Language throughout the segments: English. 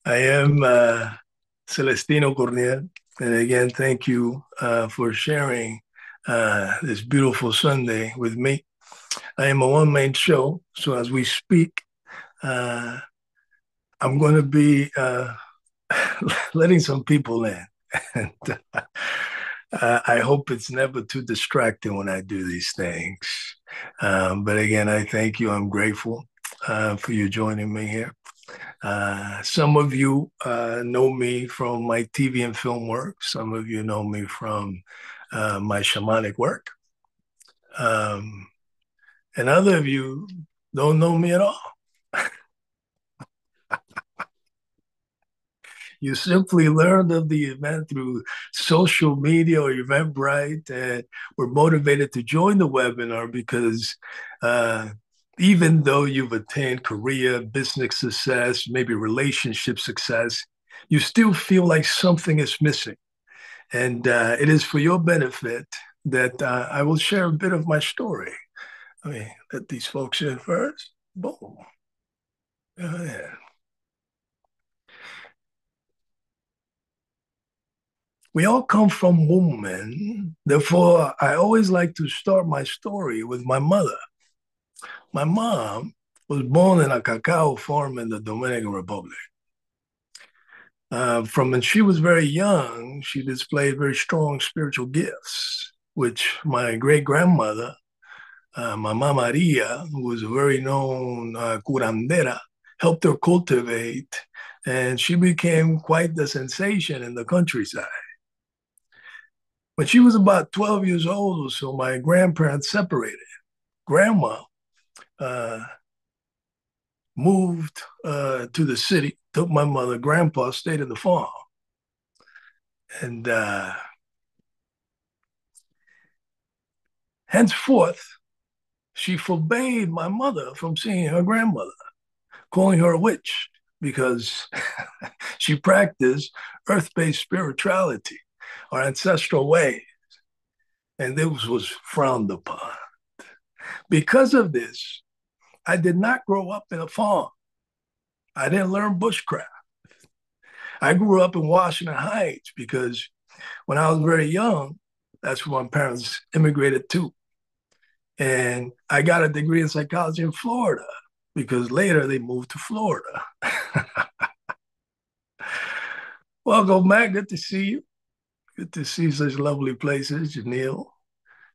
I am Celestino Cornielle. And again, thank you for sharing this beautiful Sunday with me. I am a one-man show. So as we speak, uh, I'm going to be letting some people in. And I hope it's never too distracting when I do these things. But again, I thank you. I'm grateful for you joining me here. Some of you know me from my TV and film work. Some of you know me from my shamanic work. Um, and other of you don't know me at all. You simply learned of the event through social media or Eventbrite and were motivated to join the webinar because uh, even though you've attained career, business success, maybe relationship success, you still feel like something is missing. And it is for your benefit that I will share a bit of my story. Let me let these folks in first. Boom. Yeah. We all come from women. Therefore, I always like to start my story with my mother. My mom was born in a cacao farm in the Dominican Republic. From when she was very young, she displayed very strong spiritual gifts, which my great grandmother, Mama Maria, who was a very known curandera, helped her cultivate, and she became quite the sensation in the countryside. When she was about 12 years old or so, my grandparents separated. Grandma uh, moved to the city, took my mother. Grandpa stayed in the farm. And henceforth, she forbade my mother from seeing her grandmother, calling her a witch because she practiced earth based spirituality or ancestral ways. And this was frowned upon. Because of this, I did not grow up in a farm. I didn't learn bushcraft. I grew up in Washington Heights because when I was very young, that's where my parents immigrated to. And I got a degree in psychology in Florida because later they moved to Florida. Welcome, Matt. Good to see you. Good to see such lovely places. Janelle,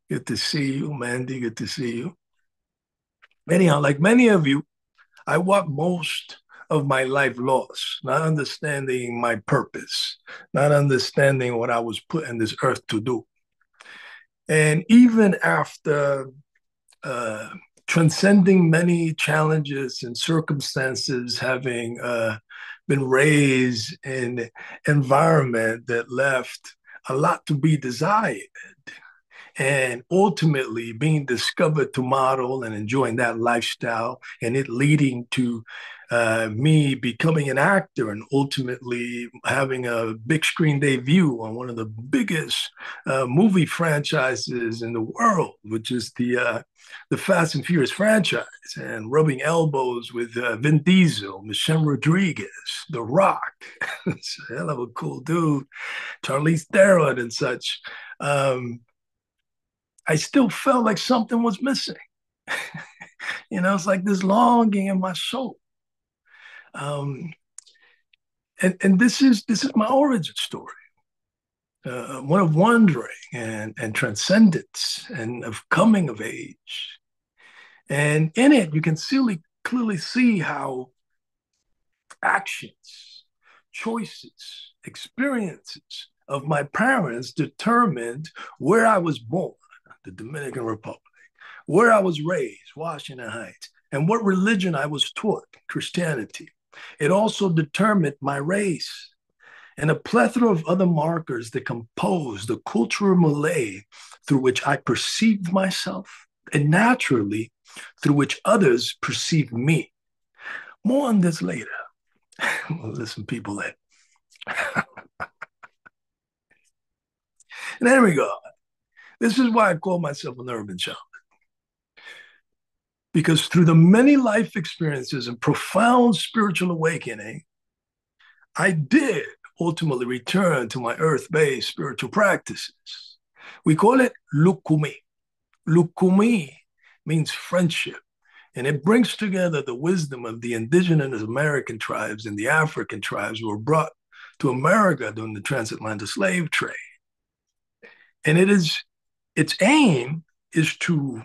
good to see you. Mandy, good to see you. Anyhow, like many of you, I walked most of my life lost, not understanding my purpose, not understanding what I was put in this earth to do. And even after uh, transcending many challenges and circumstances, having been raised in an environment that left a lot to be desired, and ultimately being discovered to model and enjoying that lifestyle, and it leading to me becoming an actor and ultimately having a big screen debut on one of the biggest movie franchises in the world, which is the Fast and Furious franchise, and rubbing elbows with Vin Diesel, Michelle Rodriguez, The Rock. It's a hell of a cool dude, Charlize Theron, and such. Um, I still felt like something was missing. It's like this longing in my soul. Um, and this is my origin story, one of wondering and transcendence and of coming of age. And in it, you can clearly see how actions, choices, experiences of my parents determined where I was born, the Dominican Republic, where I was raised, Washington Heights, and what religion I was taught, Christianity. It also determined my race and a plethora of other markers that compose the cultural milieu through which I perceived myself and naturally through which others perceive me. More on this later. Well, listen, people, that. In any regard, this is why I call myself an urban shaman. Because through the many life experiences and profound spiritual awakening, I did ultimately return to my earth-based spiritual practices. We call it lukumi. Lukumi means friendship, and it brings together the wisdom of the indigenous American tribes and the African tribes who were brought to America during the transatlantic slave trade. And its aim is to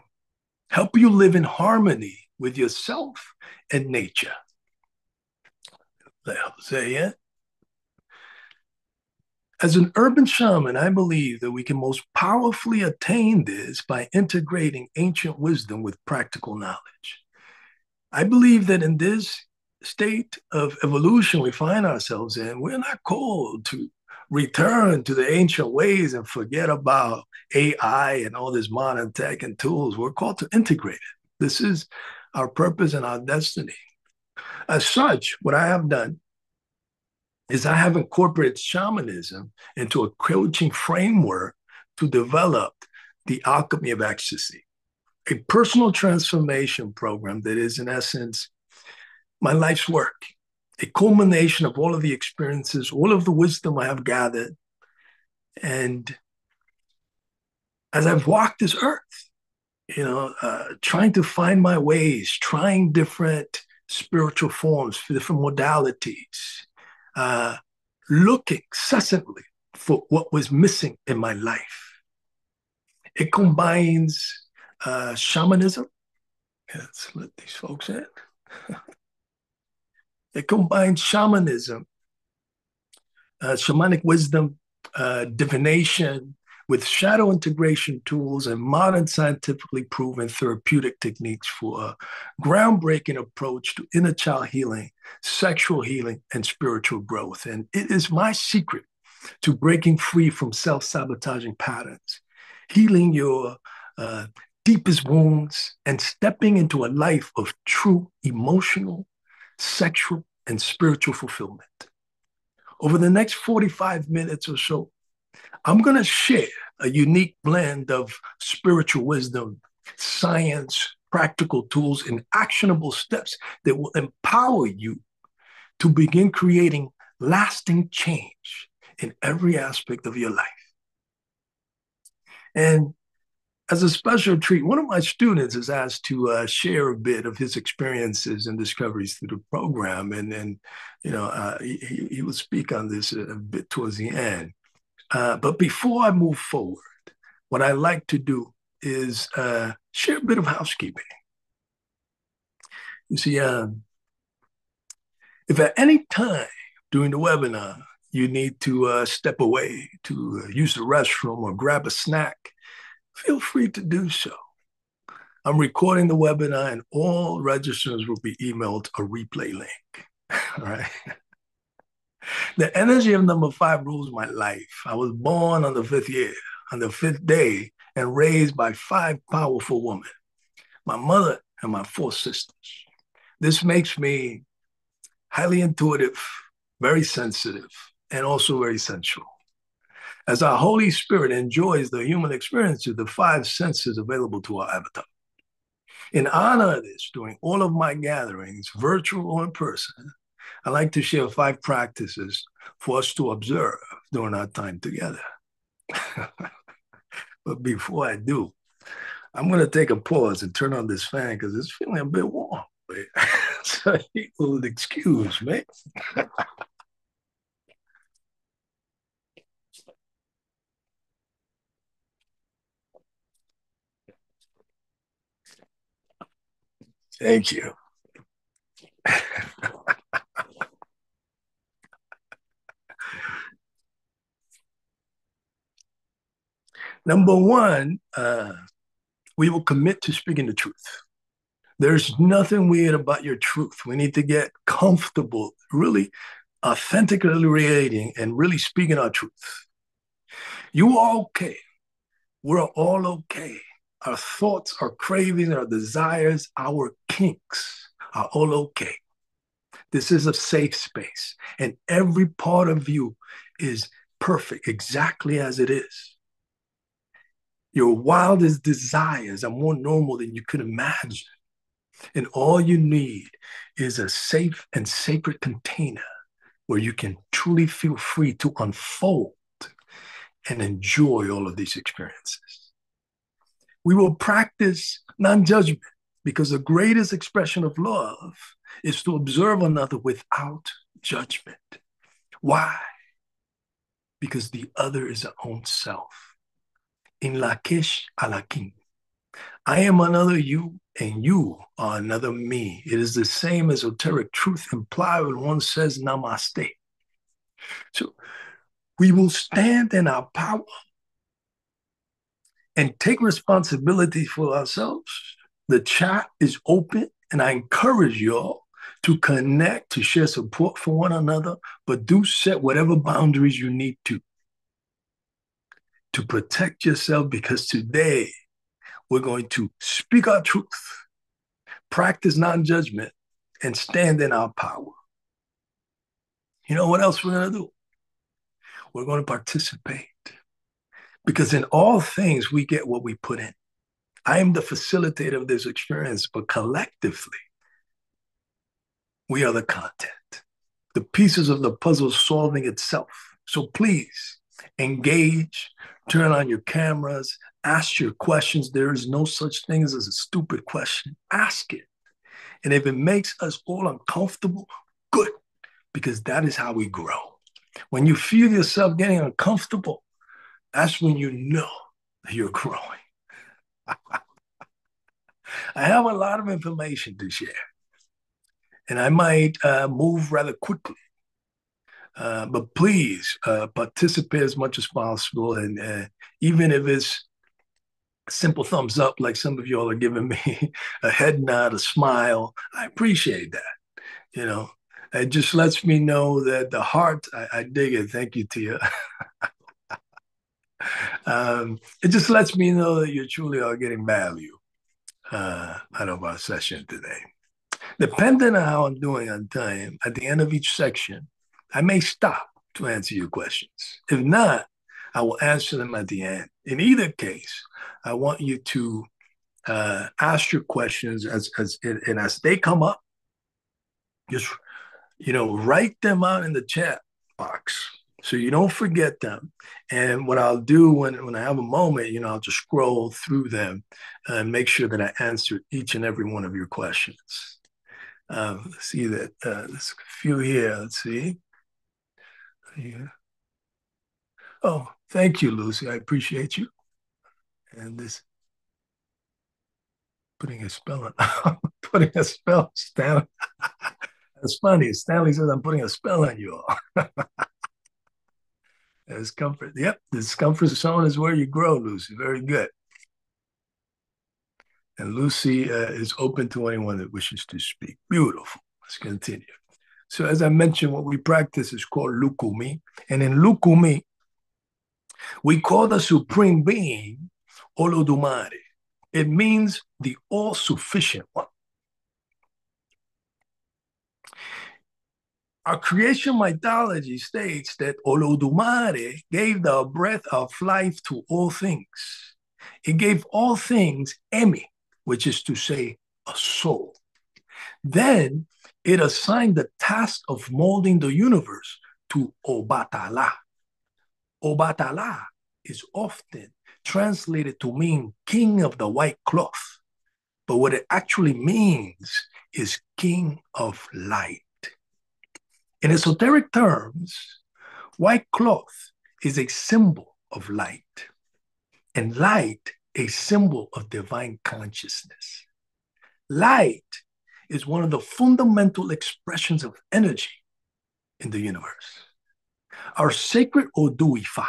help you live in harmony with yourself and nature. Say it. As an urban shaman, I believe that we can most powerfully attain this by integrating ancient wisdom with practical knowledge. I believe that in this state of evolution we find ourselves in, we're not called to return to the ancient ways and forget about AI and all this modern tech and tools. We're called to integrate it. This is our purpose and our destiny. As such, what I have done is I have incorporated shamanism into a coaching framework to develop the alchemy of ecstasy, a personal transformation program that is, in essence, my life's work, a culmination of all of the experiences, all of the wisdom I have gathered. And as I've walked this earth, trying to find my ways, trying different spiritual forms, different modalities, looking incessantly for what was missing in my life. It combines shamanism. Let's let these folks in. It combines shamanism, shamanic wisdom, divination, with shadow integration tools and modern scientifically proven therapeutic techniques for a groundbreaking approach to inner child healing, sexual healing, and spiritual growth. And it is my secret to breaking free from self-sabotaging patterns, healing your deepest wounds, and stepping into a life of true emotional, sexual, and spiritual fulfillment. Over the next 45 minutes or so, I'm going to share a unique blend of spiritual wisdom, science, practical tools, and actionable steps that will empower you to begin creating lasting change in every aspect of your life. And as a special treat, one of my students is asked to share a bit of his experiences and discoveries through the program. And he will speak on this a bit towards the end. But before I move forward, what I like to do is share a bit of housekeeping. You see, if at any time during the webinar you need to step away to use the restroom or grab a snack, feel free to do so. I'm recording the webinar and all registrants will be emailed a replay link. All right. The energy of number 5 rules my life. I was born on the 5th year, on the 5th day, and raised by 5 powerful women, my mother and my 4 sisters. This makes me highly intuitive, very sensitive, and also very sensual. As our Holy Spirit enjoys the human experience through the 5 senses available to our avatar. In honor of this, during all of my gatherings, virtual or in person, I like to share 5 practices for us to observe during our time together. But before I do, I'm going to take a pause and turn on this fan because it's feeling a bit warm. So you will excuse me. Thank you. Number 1, we will commit to speaking the truth. There's nothing weird about your truth. We need to get comfortable, really authentically relating and really speaking our truth. You are okay. We're all okay. Our thoughts, our cravings, our desires, our kinks are all okay. This is a safe space, and every part of you is perfect exactly as it is. Your wildest desires are more normal than you could imagine. And all you need is a safe and sacred container where you can truly feel free to unfold and enjoy all of these experiences. We will practice non-judgment because the greatest expression of love is to observe another without judgment. Why? Because the other is our own self. In Lakesh Alakim, I am another you, and you are another me. It is the same esoteric truth implied when one says namaste. So we will stand in our power and take responsibility for ourselves. The chat is open, and I encourage y'all to connect, to share support for one another, but do set whatever boundaries you need to protect yourself, because today we're going to speak our truth, practice non-judgment, and stand in our power. You know what else we're going to do? We're going to participate, because in all things we get what we put in. I am the facilitator of this experience, but collectively, we are the content, the pieces of the puzzle solving itself. So please engage, turn on your cameras, ask your questions. There is no such thing as a stupid question. Ask it. And if it makes us all uncomfortable, good, because that is how we grow. When you feel yourself getting uncomfortable, that's when you know that you're growing. I have a lot of information to share, and I might move rather quickly. But please participate as much as possible. And even if it's simple thumbs up, like some of y'all are giving me, a head nod, a smile, I appreciate that. You know, it just lets me know that the heart, I dig it. Thank you, Tia. It just lets me know that you truly are getting value out of our session today. Depending on how I'm doing on time, at the end of each section, I may stop to answer your questions. If not, I will answer them at the end. In either case, I want you to ask your questions and as they come up, just write them out in the chat box so you don't forget them. And what I'll do when I have a moment, I'll just scroll through them and make sure that I answer each and every one of your questions. Let's see that there's a few here. Let's see. Yeah. Oh, thank you, Lucy. I appreciate you. And this putting a spell on putting a spell, Stanley. That's funny. Stanley says I'm putting a spell on you all. Discomfort. Yep, the discomfort zone is where you grow, Lucy. Very good. And Lucy is open to anyone that wishes to speak. Beautiful. Let's continue. So as I mentioned, what we practice is called Lukumi. And in Lukumi, we call the Supreme Being Olodumare. It means the all-sufficient one. Our creation mythology states that Olodumare gave the breath of life to all things. It gave all things emi, which is to say, a soul. Then it assigned the task of molding the universe to Obatala. Obatala is often translated to mean king of the white cloth, but what it actually means is king of light. In esoteric terms, white cloth is a symbol of light, and light a symbol of divine consciousness. Light is one of the fundamental expressions of energy in the universe. Our sacred Odu Ifa,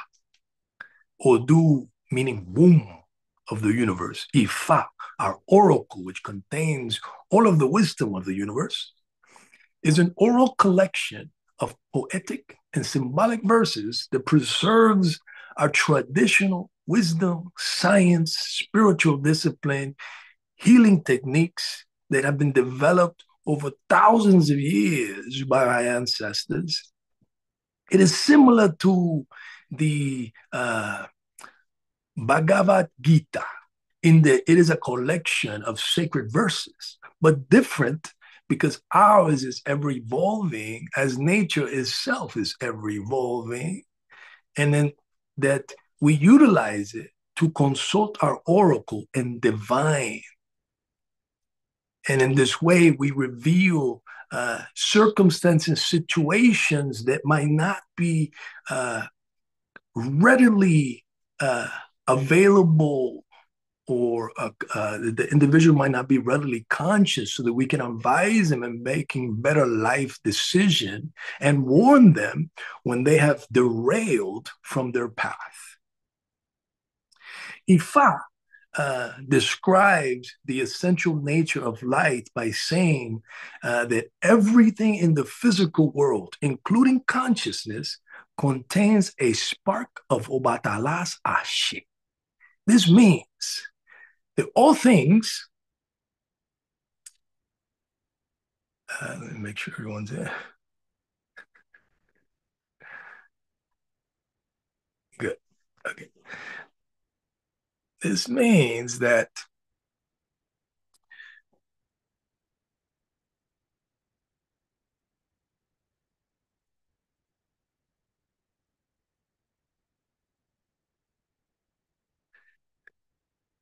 Odu meaning womb of the universe, Ifa, our oracle, which contains all of the wisdom of the universe, is an oral collection of poetic and symbolic verses that preserves our traditional wisdom, science, spiritual discipline, healing techniques that have been developed over thousands of years by our ancestors. It is similar to the Bhagavad Gita in that it is a collection of sacred verses, but different because ours is ever evolving as nature itself is ever evolving. And then that we utilize it to consult our oracle and divine. And in this way, we reveal circumstances, situations that might not be readily available, or the individual might not be readily conscious, so that we can advise them in making better life decision and warn them when they have derailed from their path. Ifa describes the essential nature of light by saying that everything in the physical world, including consciousness, contains a spark of Obatalas Ashe. This means that all things, let me make sure everyone's there. Good. Okay. This means that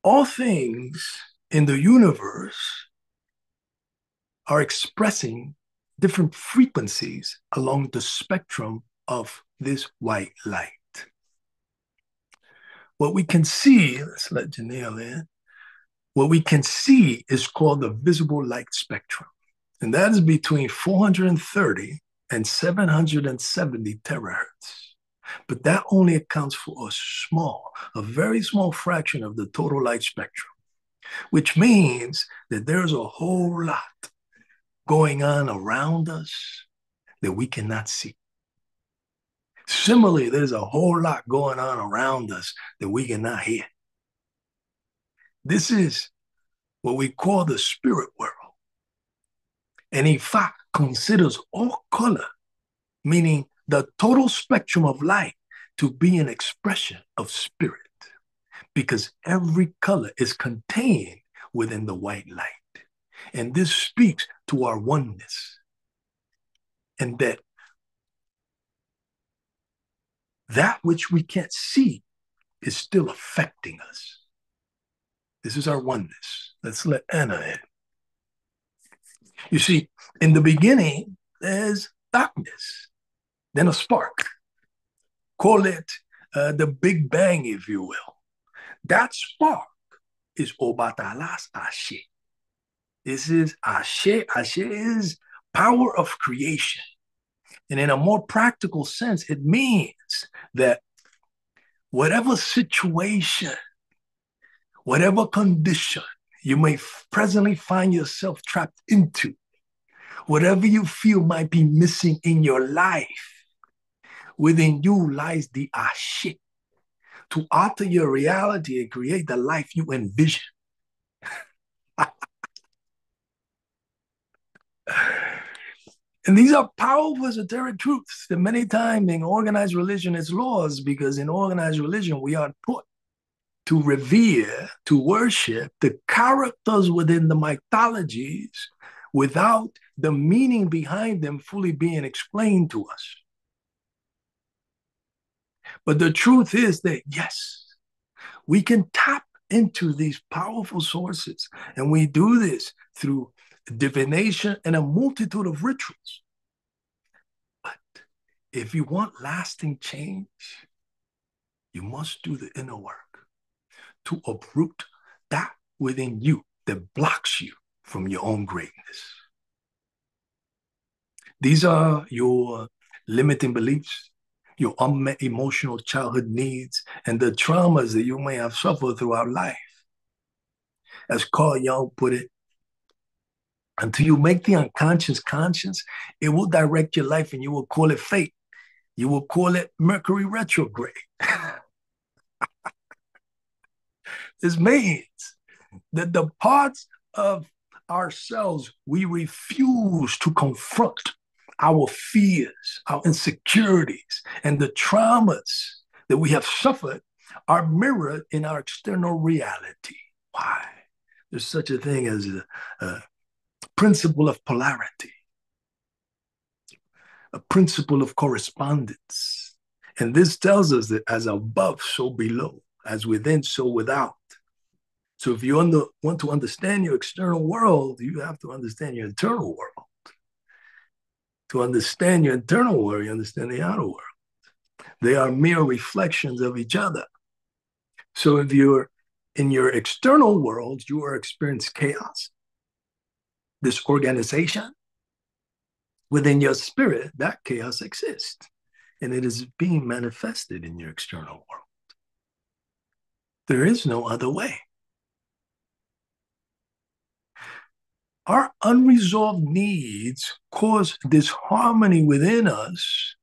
all things in the universe are expressing different frequencies along the spectrum of this white light. What we can see, let's let Janelle in, what we can see is called the visible light spectrum. And that is between 430 and 770 terahertz. But that only accounts for a very small fraction of the total light spectrum, which means that there's a whole lot going on around us that we cannot see. Similarly, there's a whole lot going on around us that we cannot hear. This is what we call the spirit world. And in fact, considers all color, meaning the total spectrum of light, to be an expression of spirit, because every color is contained within the white light. And this speaks to our oneness, and that which we can't see is still affecting us. This is our oneness. Let's let Anna in. You see, in the beginning, there's darkness, then a spark. Call it the Big Bang, if you will. That spark is Obatalas Ashe. This is Ashe. Ashe is power of creation. And in a more practical sense, it means that whatever situation, whatever condition you may presently find yourself trapped into, whatever you feel might be missing in your life, within you lies the Ashe to alter your reality and create the life you envision. And these are powerful esoteric truths that many times in organized religion is lost, because in organized religion we are taught to revere, to worship the characters within the mythologies without the meaning behind them fully being explained to us. But the truth is that, yes, we can tap into these powerful sources, and we do this through divination and a multitude of rituals. But if you want lasting change, you must do the inner work to uproot that within you that blocks you from your own greatness. These are your limiting beliefs, your unmet emotional childhood needs, and the traumas that you may have suffered throughout life. As Cornielle put it, until you make the unconscious conscious, it will direct your life, and you will call it fate. You will call it Mercury retrograde. This means that the parts of ourselves we refuse to confront, our fears, our insecurities, and the traumas that we have suffered, are mirrored in our external reality. Why? There's such a thing as principle of polarity, a principle of correspondence. And this tells us that as above, so below, as within, so without. So if you want to understand your external world, you have to understand your internal world. To understand your internal world, you understand the outer world. They are mere reflections of each other. So if you're in your external world, you are experiencing chaos, disorganization. Within your spirit, that chaos exists, and it is being manifested in your external world. There is no other way. Our unresolved needs cause disharmony within us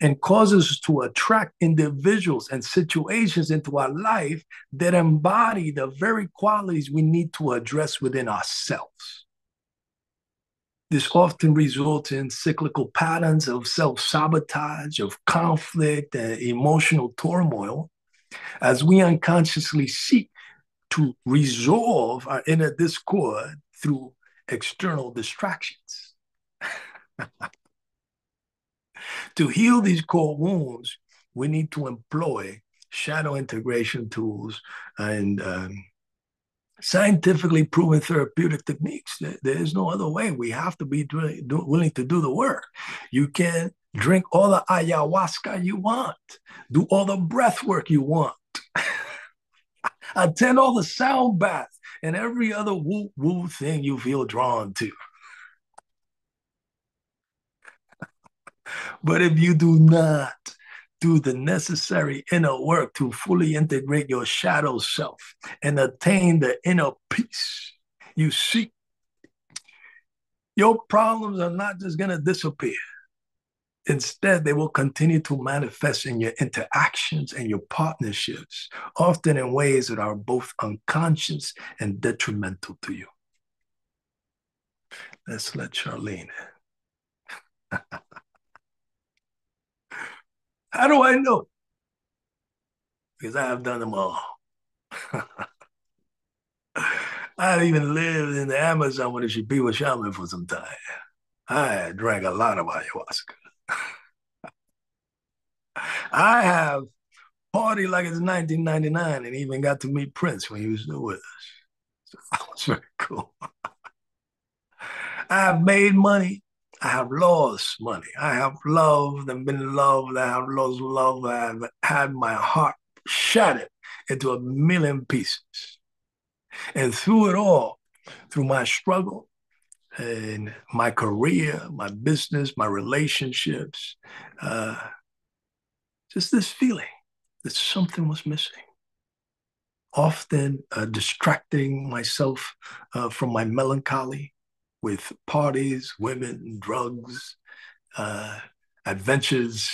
and causes us to attract individuals and situations into our life that embody the very qualities we need to address within ourselves. This often results in cyclical patterns of self-sabotage, of conflict, and emotional turmoil as we unconsciously seek to resolve our inner discord through external distractions. To heal these core wounds, we need to employ shadow integration tools and scientifically proven therapeutic techniques. There is no other way. We have to be willing to do the work. You can drink all the ayahuasca you want, do all the breath work you want, attend all the sound baths and every other woo-woo thing you feel drawn to. But if you do not do the necessary inner work to fully integrate your shadow self and attain the inner peace you seek, your problems are not just going to disappear. Instead, they will continue to manifest in your interactions and your partnerships, often in ways that are both unconscious and detrimental to you. Let's let Charlene. How do I know? Because I have done them all. I even lived in the Amazon with a Shipibo shaman for some time. I drank a lot of ayahuasca. I have partied like it's 1999 and even got to meet Prince when he was still with us. So that was very cool. I have made money. I have lost money. I have loved and been loved. I have lost love. I have had my heart shattered into a million pieces. And through it all, through my struggle and my career, my business, my relationships, just this feeling that something was missing. Often distracting myself from my melancholy with parties, women, drugs, adventures.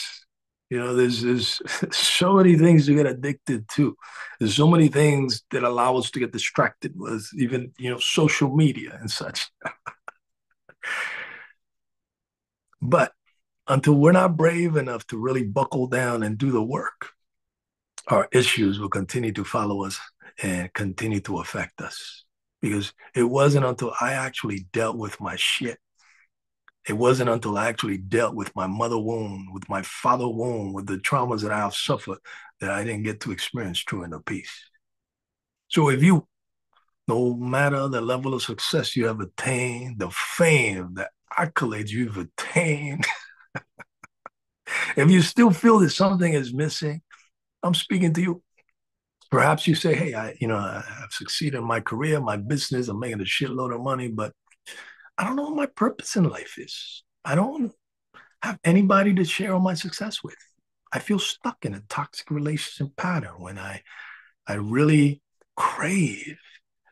You know, there's so many things to get addicted to. There's so many things that allow us to get distracted with even, social media and such. But until we're not brave enough to really buckle down and do the work, our issues will continue to follow us and continue to affect us. Because it wasn't until I actually dealt with my shit, it wasn't until I actually dealt with my mother wound, with my father wound, with the traumas that I have suffered, that I didn't get to experience true inner peace. So if you, no matter the level of success you have attained, the fame, the accolades you've attained, if you still feel that something is missing, I'm speaking to you. Perhaps you say, hey, I've succeeded in my career, my business, I'm making a shitload of money, but I don't know what my purpose in life is. I don't have anybody to share all my success with. I feel stuck in a toxic relationship pattern when I really crave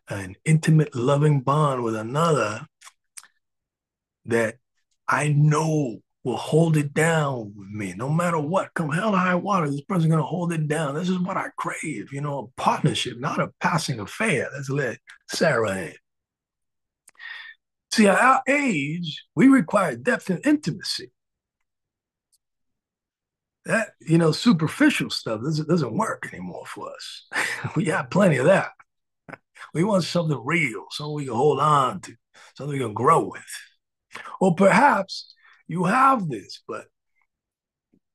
an intimate, loving bond with another that I know will hold it down with me. No matter what, come hell or high water, this person's going to hold it down. This is what I crave, a partnership, not a passing affair. Let's let Sarah in. See, at our age, we require depth and intimacy. That, superficial stuff doesn't work anymore for us. We got plenty of that. We want something real, something we can hold on to. something you can grow with. Or perhaps you have this, but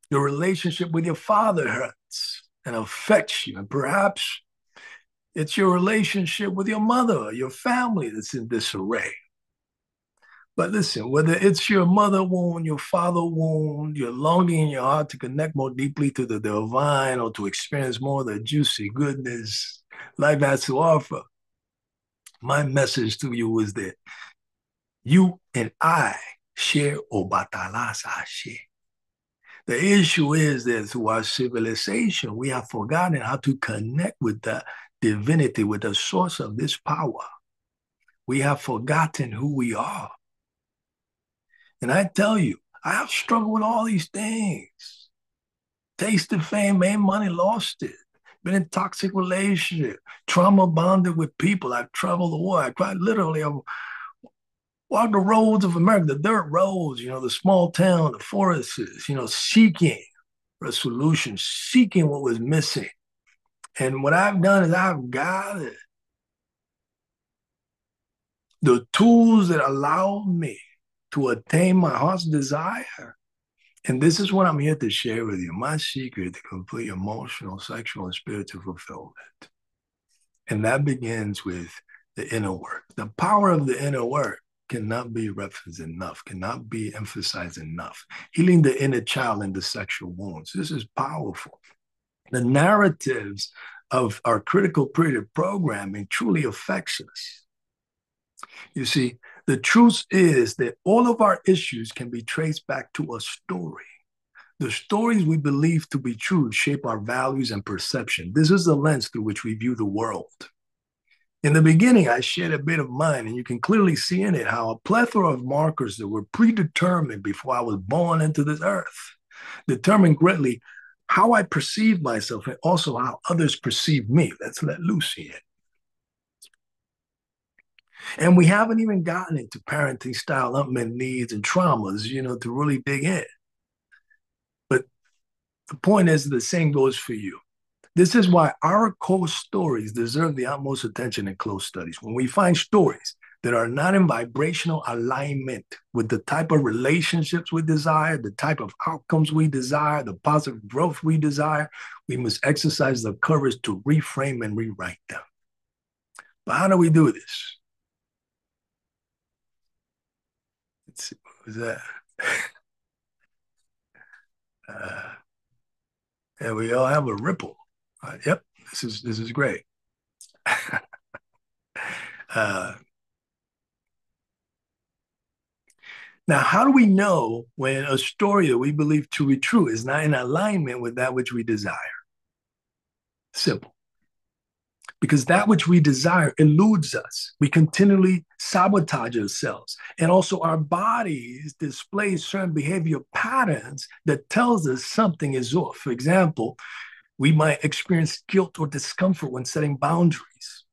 your relationship with your father hurts and affects you. And perhaps it's your relationship with your mother, your family that's in disarray. But listen, whether it's your mother wound, your father wound, your longing in your heart to connect more deeply to the divine or to experience more of the juicy goodness life has to offer, my message to you is that you and I share Obatalas Ashe. The issue is that through our civilization, we have forgotten how to connect with the divinity, with the source of this power. We have forgotten who we are. And I tell you, I have struggled with all these things. Tasted fame, made money, lost it. Been in toxic relationship, trauma bonded with people. I've traveled the world. I quite literally have walked the roads of America, the dirt roads, the small town, the forests, seeking a solution, seeking what was missing. And what I've done is I've gathered the tools that allow me to attain my heart's desire. And this is what I'm here to share with you. My secret to complete emotional, sexual, and spiritual fulfillment. And that begins with the inner work. The power of the inner work cannot be referenced enough, cannot be emphasized enough. Healing the inner child and the sexual wounds. This is powerful. The narratives of our critical period programming truly affects us. You see, the truth is that all of our issues can be traced back to a story. The stories we believe to be true shape our values and perception. This is the lens through which we view the world. In the beginning, I shared a bit of mine, and you can clearly see in it how a plethora of markers that were predetermined before I was born into this earth determined greatly how I perceive myself and also how others perceive me. Let's let Lucy in. And we haven't even gotten into parenting style, unmet needs, and traumas, to really dig in. But the point is, the same goes for you. This is why our core stories deserve the utmost attention in close studies. When we find stories that are not in vibrational alignment with the type of relationships we desire, the type of outcomes we desire, the positive growth we desire, we must exercise the courage to reframe and rewrite them. But how do we do this? Let's see, what was that? And we all have a ripple. Yep, this is great. Now, how do we know when a story that we believe to be true is not in alignment with that which we desire? Simple. Because that which we desire eludes us. We continually sabotage ourselves. And also our bodies display certain behavior patterns that tells us something is off. For example, we might experience guilt or discomfort when setting boundaries.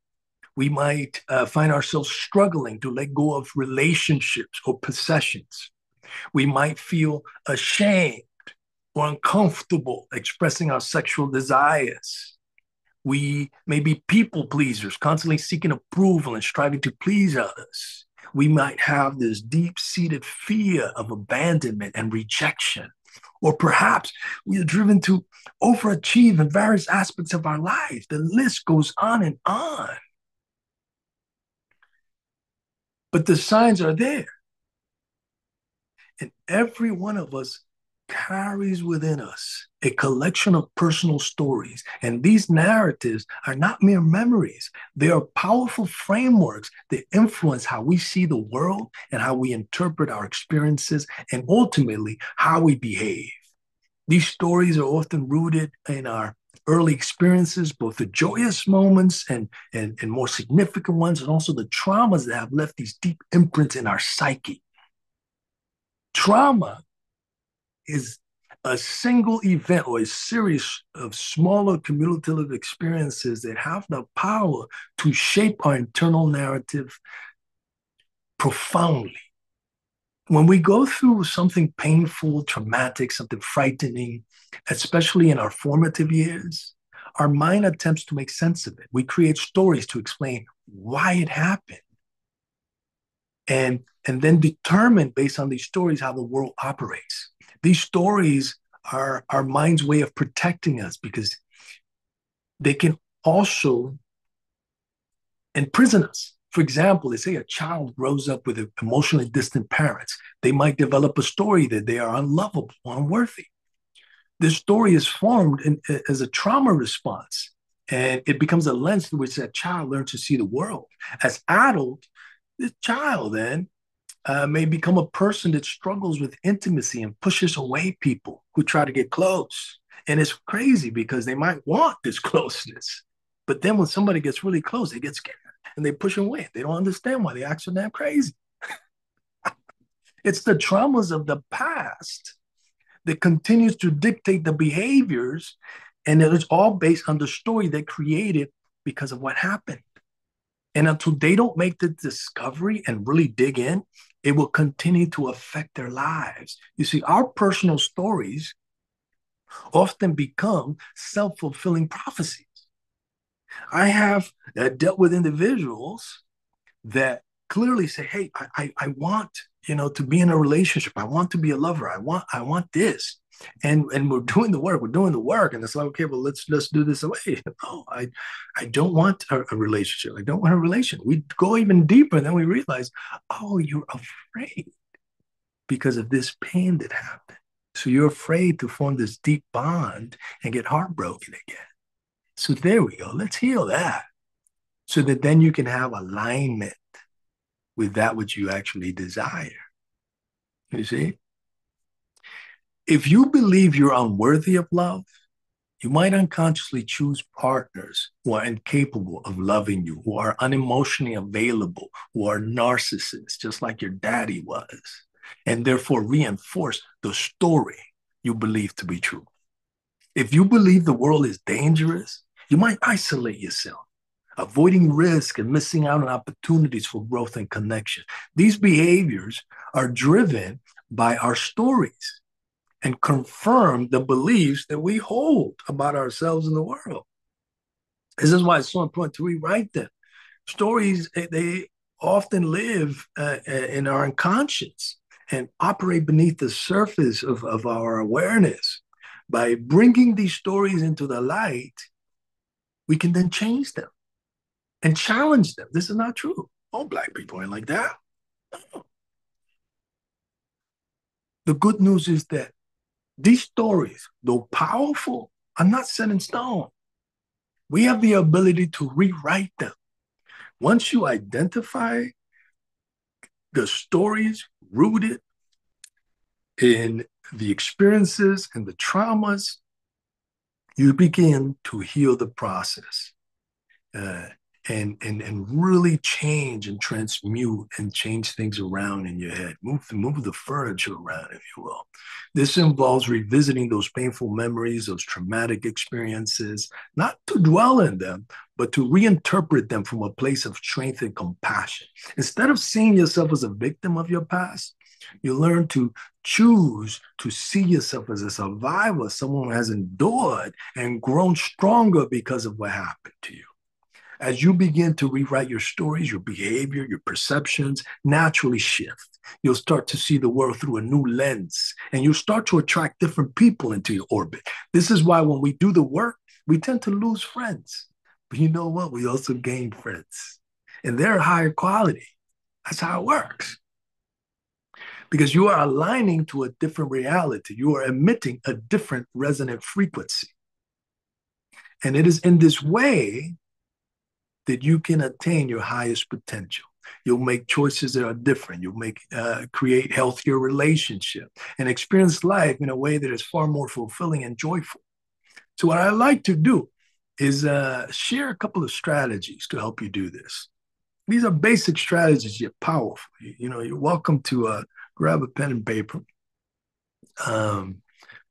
We might find ourselves struggling to let go of relationships or possessions. We might feel ashamed or uncomfortable expressing our sexual desires. We may be people pleasers, constantly seeking approval and striving to please others. We might have this deep-seated fear of abandonment and rejection. Or perhaps we are driven to overachieve in various aspects of our lives. The list goes on and on. But the signs are there. And every one of us carries within us a collection of personal stories. And these narratives are not mere memories. They are powerful frameworks that influence how we see the world and how we interpret our experiences and ultimately how we behave. These stories are often rooted in our early experiences, both the joyous moments and more significant ones, and also the traumas that have left these deep imprints in our psyche. Trauma is a single event or a series of smaller cumulative experiences that have the power to shape our internal narrative profoundly. When we go through something painful, traumatic, something frightening, especially in our formative years, our mind attempts to make sense of it. We create stories to explain why it happened. and then determine based on these stories how the world operates. These stories are our mind's way of protecting us because they can also imprison us. For example, they say a child grows up with emotionally distant parents. They might develop a story that they are unlovable, unworthy. This story is formed as a trauma response, and it becomes a lens through which that child learns to see the world. As adult, this child then may become a person that struggles with intimacy and pushes away people who try to get close. And it's crazy because they might want this closeness, but then when somebody gets really close, they get scared and they push away. They don't understand why they act so damn crazy. It's the traumas of the past that continues to dictate the behaviors, and it is all based on the story they created because of what happened. And until they don't make the discovery and really dig in, it will continue to affect their lives. You see, our personal stories often become self-fulfilling prophecies. I have dealt with individuals that clearly say, "Hey, I want to be in a relationship. I want to be a lover. I want this." And we're doing the work. We're doing the work, and it's like, okay, well, let's do this away. No, I don't want a relationship. I don't want a relation. We go even deeper, and then we realize, oh, you're afraid because of this pain that happened. So you're afraid to form this deep bond and get heartbroken again. So there we go. Let's heal that so that then you can have alignment with that which you actually desire. You see? If you believe you're unworthy of love, you might unconsciously choose partners who are incapable of loving you, who are unemotionally available, who are narcissists, just like your daddy was, and therefore reinforce the story you believe to be true. If you believe the world is dangerous, you might isolate yourself, avoiding risk and missing out on opportunities for growth and connection. These behaviors are driven by our stories and confirm the beliefs that we hold about ourselves and the world. This is why it's so important to rewrite them. Stories, they often live in our unconscious and operate beneath the surface of our awareness. By bringing these stories into the light, we can then change them and challenge them. This is not true. All Black people ain't like that. The good news is that these stories, though powerful, are not set in stone. We have the ability to rewrite them. Once you identify the stories rooted in the experiences and the traumas, you begin to heal the process. And really change and transmute and change things around in your head. Move the furniture around, if you will. This involves revisiting those painful memories, those traumatic experiences, not to dwell in them, but to reinterpret them from a place of strength and compassion. Instead of seeing yourself as a victim of your past, you learn to choose to see yourself as a survivor, someone who has endured and grown stronger because of what happened to you. As you begin to rewrite your stories, your behavior, your perceptions naturally shift. You'll start to see the world through a new lens, and you'll start to attract different people into your orbit. This is why when we do the work, we tend to lose friends. But you know what? We also gain friends, and they're higher quality. That's how it works. Because you are aligning to a different reality. You are emitting a different resonant frequency. And it is in this way that you can attain your highest potential. You'll make choices that are different. You'll create healthier relationships and experience life in a way that is far more fulfilling and joyful. So what I like to do is share a couple of strategies to help you do this. These are basic strategies, yet powerful. You're welcome to grab a pen and paper.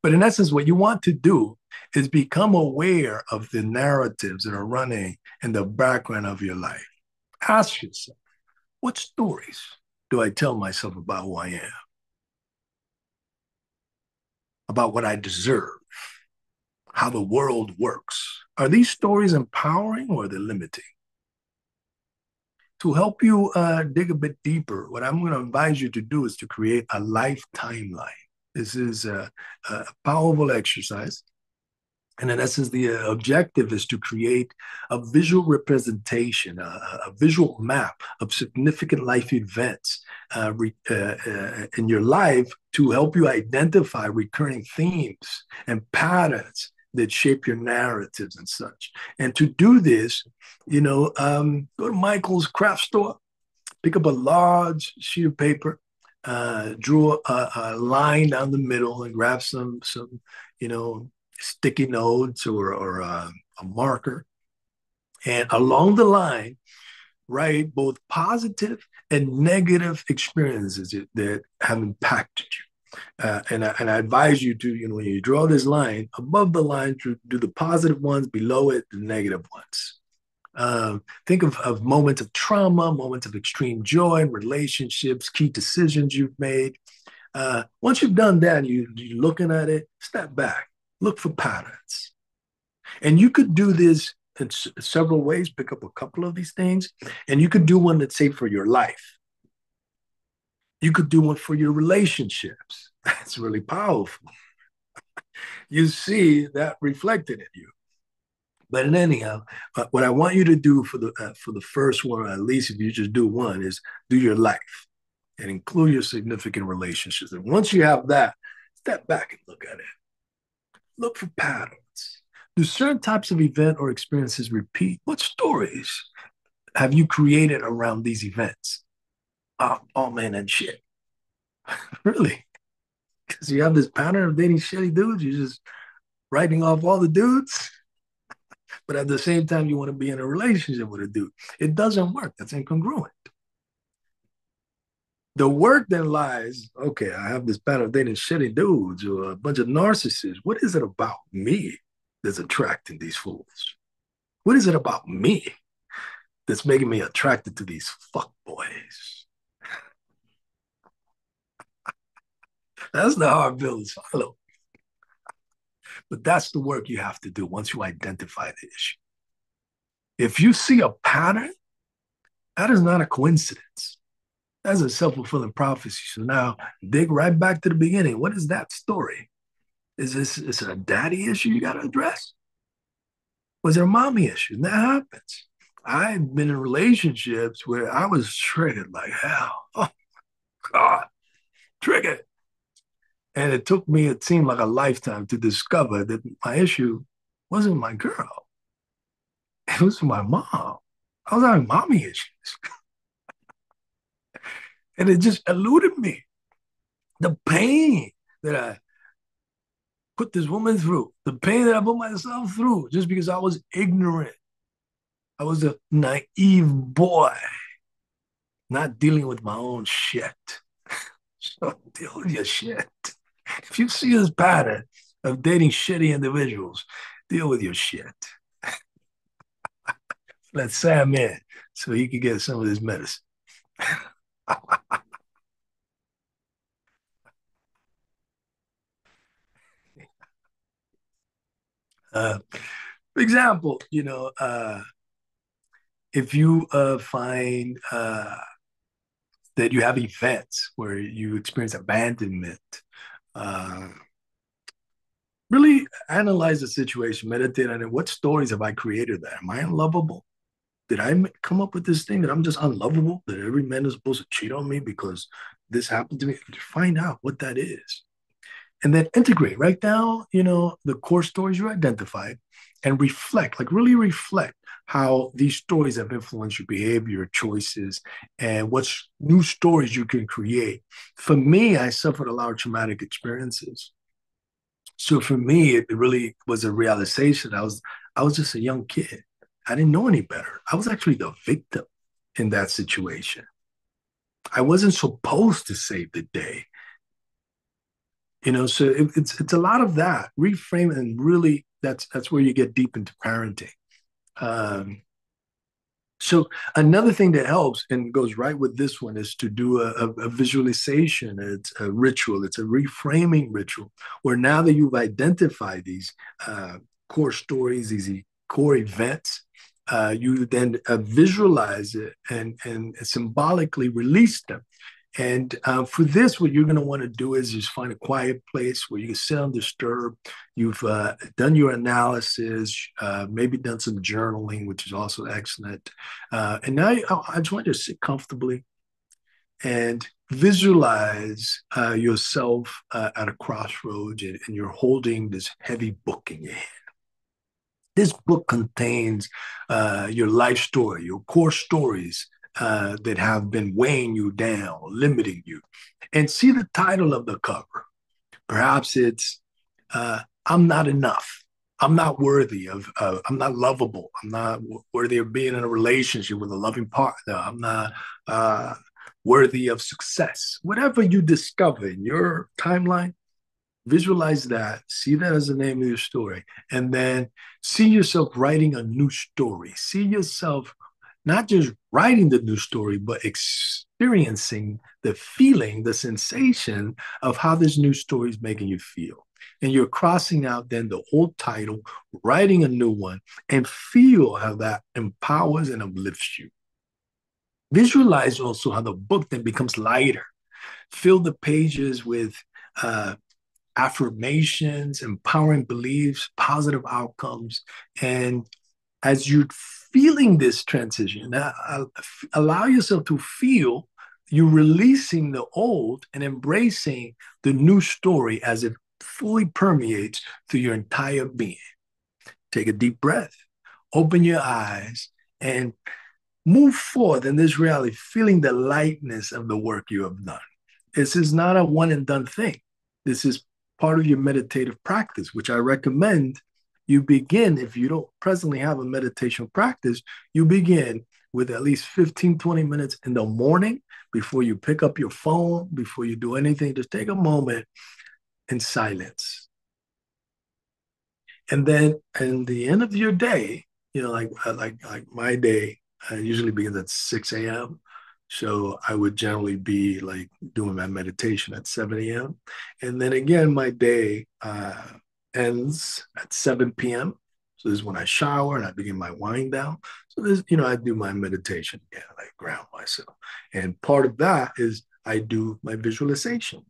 But in essence, what you want to do is become aware of the narratives that are running in the background of your life. Ask yourself, what stories do I tell myself about who I am? About what I deserve? How the world works? Are these stories empowering or are they limiting? To help you dig a bit deeper, what I'm going to advise you to do is to create a life timeline. This is a powerful exercise. And in essence, the objective is to create a visual representation, a visual map of significant life events in your life to help you identify recurring themes and patterns that shape your narratives and such. And to do this, go to Michael's craft store, pick up a large sheet of paper, draw a line down the middle, and grab some you know, sticky notes or a marker. And along the line, write both positive and negative experiences that have impacted you. And I advise you to, when you draw this line, above the line, to do the positive ones, below it, the negative ones. Think of moments of trauma, moments of extreme joy, relationships, key decisions you've made. Once you've done that, you're looking at it, step back, look for patterns. And you could do this in several ways, pick up a couple of these things, and you could do one that's, say, for your life. You could do one for your relationships. That's really powerful. You see that reflected in you. But in anyhow, what I want you to do for the first one, or at least if you just do one, is do your life and include your significant relationships. And once you have that, step back and look at it. Look for patterns. Do certain types of event or experiences repeat? What stories have you created around these events? Oh man, and shit. Really? Because you have this pattern of dating shitty dudes, you're just writing off all the dudes, but at the same time, you want to be in a relationship with a dude. It doesn't work. That's incongruent. The work then lies, okay, I have this pattern of dating shitty dudes or a bunch of narcissists. What is it about me that's attracting these fools? What is it about me that's making me attracted to these fuck boys? That's the hard pill to swallow. But that's the work you have to do once you identify the issue. If you see a pattern, that is not a coincidence. That's a self-fulfilling prophecy. So now dig right back to the beginning. What is that story? Is it a daddy issue you got to address? Was there a mommy issue? And that happens. I've been in relationships where I was triggered like hell. Oh, God, triggered. And it took me, it seemed like a lifetime to discover that my issue wasn't my girl. It was my mom. I was having mommy issues. And it just eluded me. The pain that I put this woman through, the pain that I put myself through just because I was ignorant. I was a naive boy, not dealing with my own shit. So deal with your shit. If you see this pattern of dating shitty individuals, deal with your shit. Let Sam in so he can get some of this medicine. For example, if you find that you have events where you experience abandonment, uh, really analyze the situation, meditate on it. What stories have I created there? Am I unlovable? Did I come up with this thing that I'm just unlovable? That every man is supposed to cheat on me because this happened to me? Find out what that is. And then integrate, write down, the core stories you identified and reflect, like really reflect how these stories have influenced your behavior, your choices, and what new stories you can create. For me, I suffered a lot of traumatic experiences. So for me, it really was a realization. I was just a young kid. I didn't know any better. I was actually the victim in that situation. I wasn't supposed to save the day. So it's a lot of that. Reframe, and really that's where you get deep into parenting. Um, so another thing that helps and goes right with this one is to do a visualization. It's a ritual. It's a reframing ritual where now that you've identified these core stories, these core events, you then visualize it and symbolically release them. And for this, what you're going to want to do is just find a quiet place where you can sit undisturbed. You've done your analysis, maybe done some journaling, which is also excellent. And now I just want you to sit comfortably and visualize yourself at a crossroads, and you're holding this heavy book in your hand. This book contains your life story, your core stories that have been weighing you down, limiting you. And see the title of the cover. Perhaps it's I'm Not Enough. I'm not worthy I'm not lovable. I'm not worthy of being in a relationship with a loving partner. I'm not worthy of success. Whatever you discover in your timeline, visualize that, see that as the name of your story, and then see yourself writing a new story. See yourself not just writing the new story, but experiencing the feeling, the sensation of how this new story is making you feel. And you're crossing out then the old title, writing a new one, and feel how that empowers and uplifts you. Visualize also how the book then becomes lighter. Fill the pages with affirmations, empowering beliefs, positive outcomes. And as you're feeling this transition, allow yourself to feel you releasing the old and embracing the new story as it fully permeates through your entire being. Take a deep breath, open your eyes, and move forward in this reality, feeling the lightness of the work you have done. This is not a one and done thing. This is part of your meditative practice, which I recommend you begin. If you don't presently have a meditation practice, you begin with at least 15, 20 minutes in the morning before you pick up your phone, before you do anything. Just take a moment in silence. And then at the end of your day, like my day usually begins at 6 a.m. So I would generally be like doing my meditation at 7 a.m. And then again, my day ends at 7 p.m. So this is when I shower and I begin my wind down. So this, I do my meditation. Yeah, I ground myself. And part of that is I do my visualization.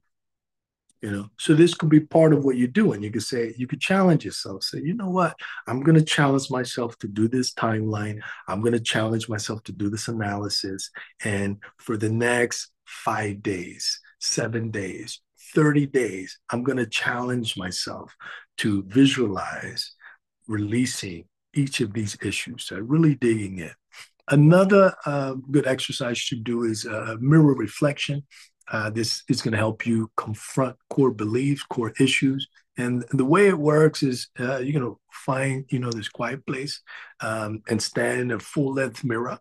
So this could be part of what you do. And you could say, you could challenge yourself. Say, you know what? I'm going to challenge myself to do this timeline. I'm going to challenge myself to do this analysis. And for the next 5 days, 7 days, 30 days, I'm going to challenge myself to visualize releasing each of these issues. So really digging in. Another good exercise to do is mirror reflection. This is going to help you confront core beliefs, core issues. And the way it works is you're going to find, this quiet place and stand in a full length mirror.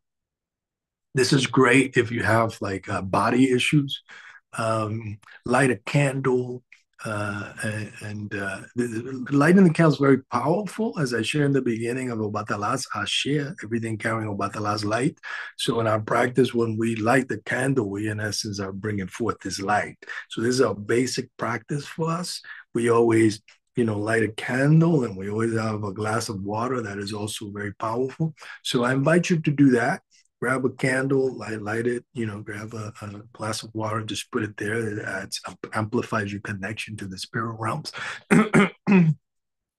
This is great if you have like body issues. Light a candle, lighting the candle is very powerful, as I shared in the beginning of Obatalas. I share everything carrying Obatalas light. So in our practice, when we light the candle, we in essence are bringing forth this light. So this is a basic practice for us. We always light a candle, and we always have a glass of water that is also very powerful. So I invite you to do that. Grab a candle, light it, grab a glass of water, just put it there. It amplifies your connection to the spirit realms.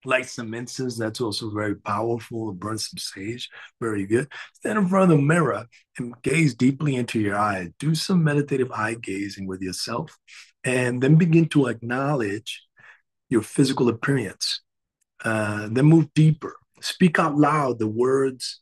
Light some incense, that's also very powerful. Burn some sage, very good. Stand in front of the mirror and gaze deeply into your eyes. Do some meditative eye gazing with yourself, and then begin to acknowledge your physical appearance. Then move deeper. Speak out loud the words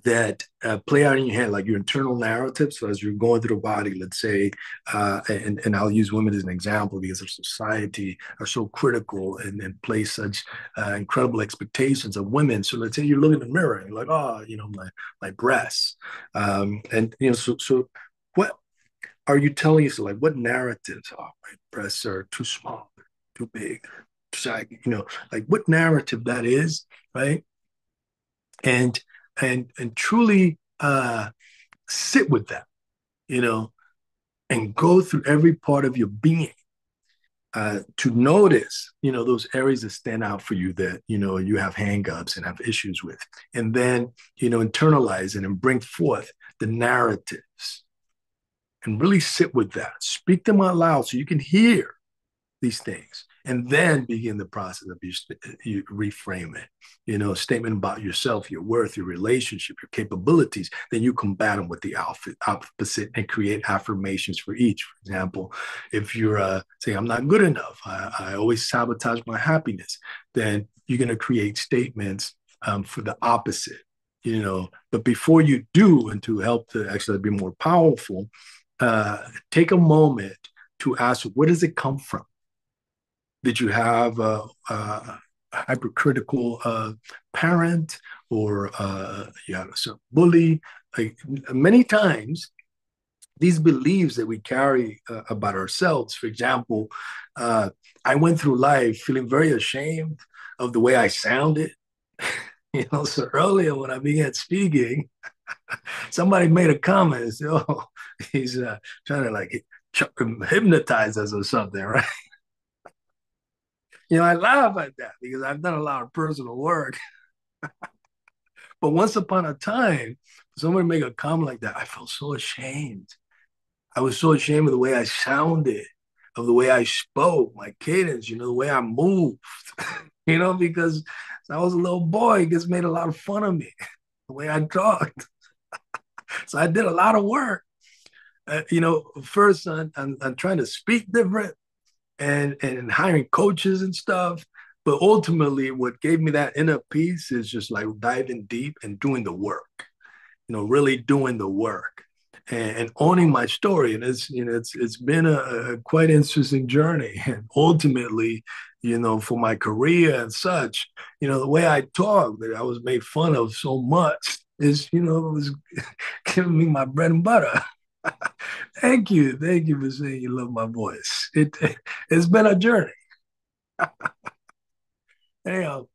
that play out in your head, like your internal narrative. So as you're going through the body, let's say, and I'll use women as an example because our society are so critical and place such incredible expectations of women. So let's say you look in the mirror and you're like, oh, my breasts. So what are you telling yourself? Like, what narratives? Oh, my breasts are too small, too big, too saggy, like what narrative that is, right? And truly sit with that, and go through every part of your being to notice, those areas that stand out for you that, you have hangups and have issues with, and then, internalize it and bring forth the narratives and really sit with that. Speak them out loud so you can hear these things, and then begin the process of you reframe it. A statement about yourself, your worth, your relationship, your capabilities. Then you combat them with the opposite and create affirmations for each. For example, if you're saying, I'm not good enough, I always sabotage my happiness, then you're going to create statements for the opposite. But before you do, and to help to actually be more powerful, take a moment to ask, where does it come from? Did you have a hypercritical parent, or you had a bully? Like, many times, these beliefs that we carry about ourselves. For example, I went through life feeling very ashamed of the way I sounded. So earlier when I began speaking, somebody made a comment and said, "Oh, he's trying to like hypnotize us or something," right? I laugh at that because I've done a lot of personal work. But once upon a time, somebody make a comment like that, I felt so ashamed. I was so ashamed of the way I sounded, of the way I spoke, my cadence, the way I moved, because I was a little boy, it gets made a lot of fun of me, the way I talked. So I did a lot of work. First I'm trying to speak different, and hiring coaches and stuff. But ultimately, what gave me that inner peace is just like diving deep and doing the work, really doing the work, and owning my story. And it's been a quite interesting journey. And ultimately, for my career and such, the way I talk, that I was made fun of so much, is, it was giving me my bread and butter. Thank you. Thank you for saying you love my voice. It's been a journey. Anyhow,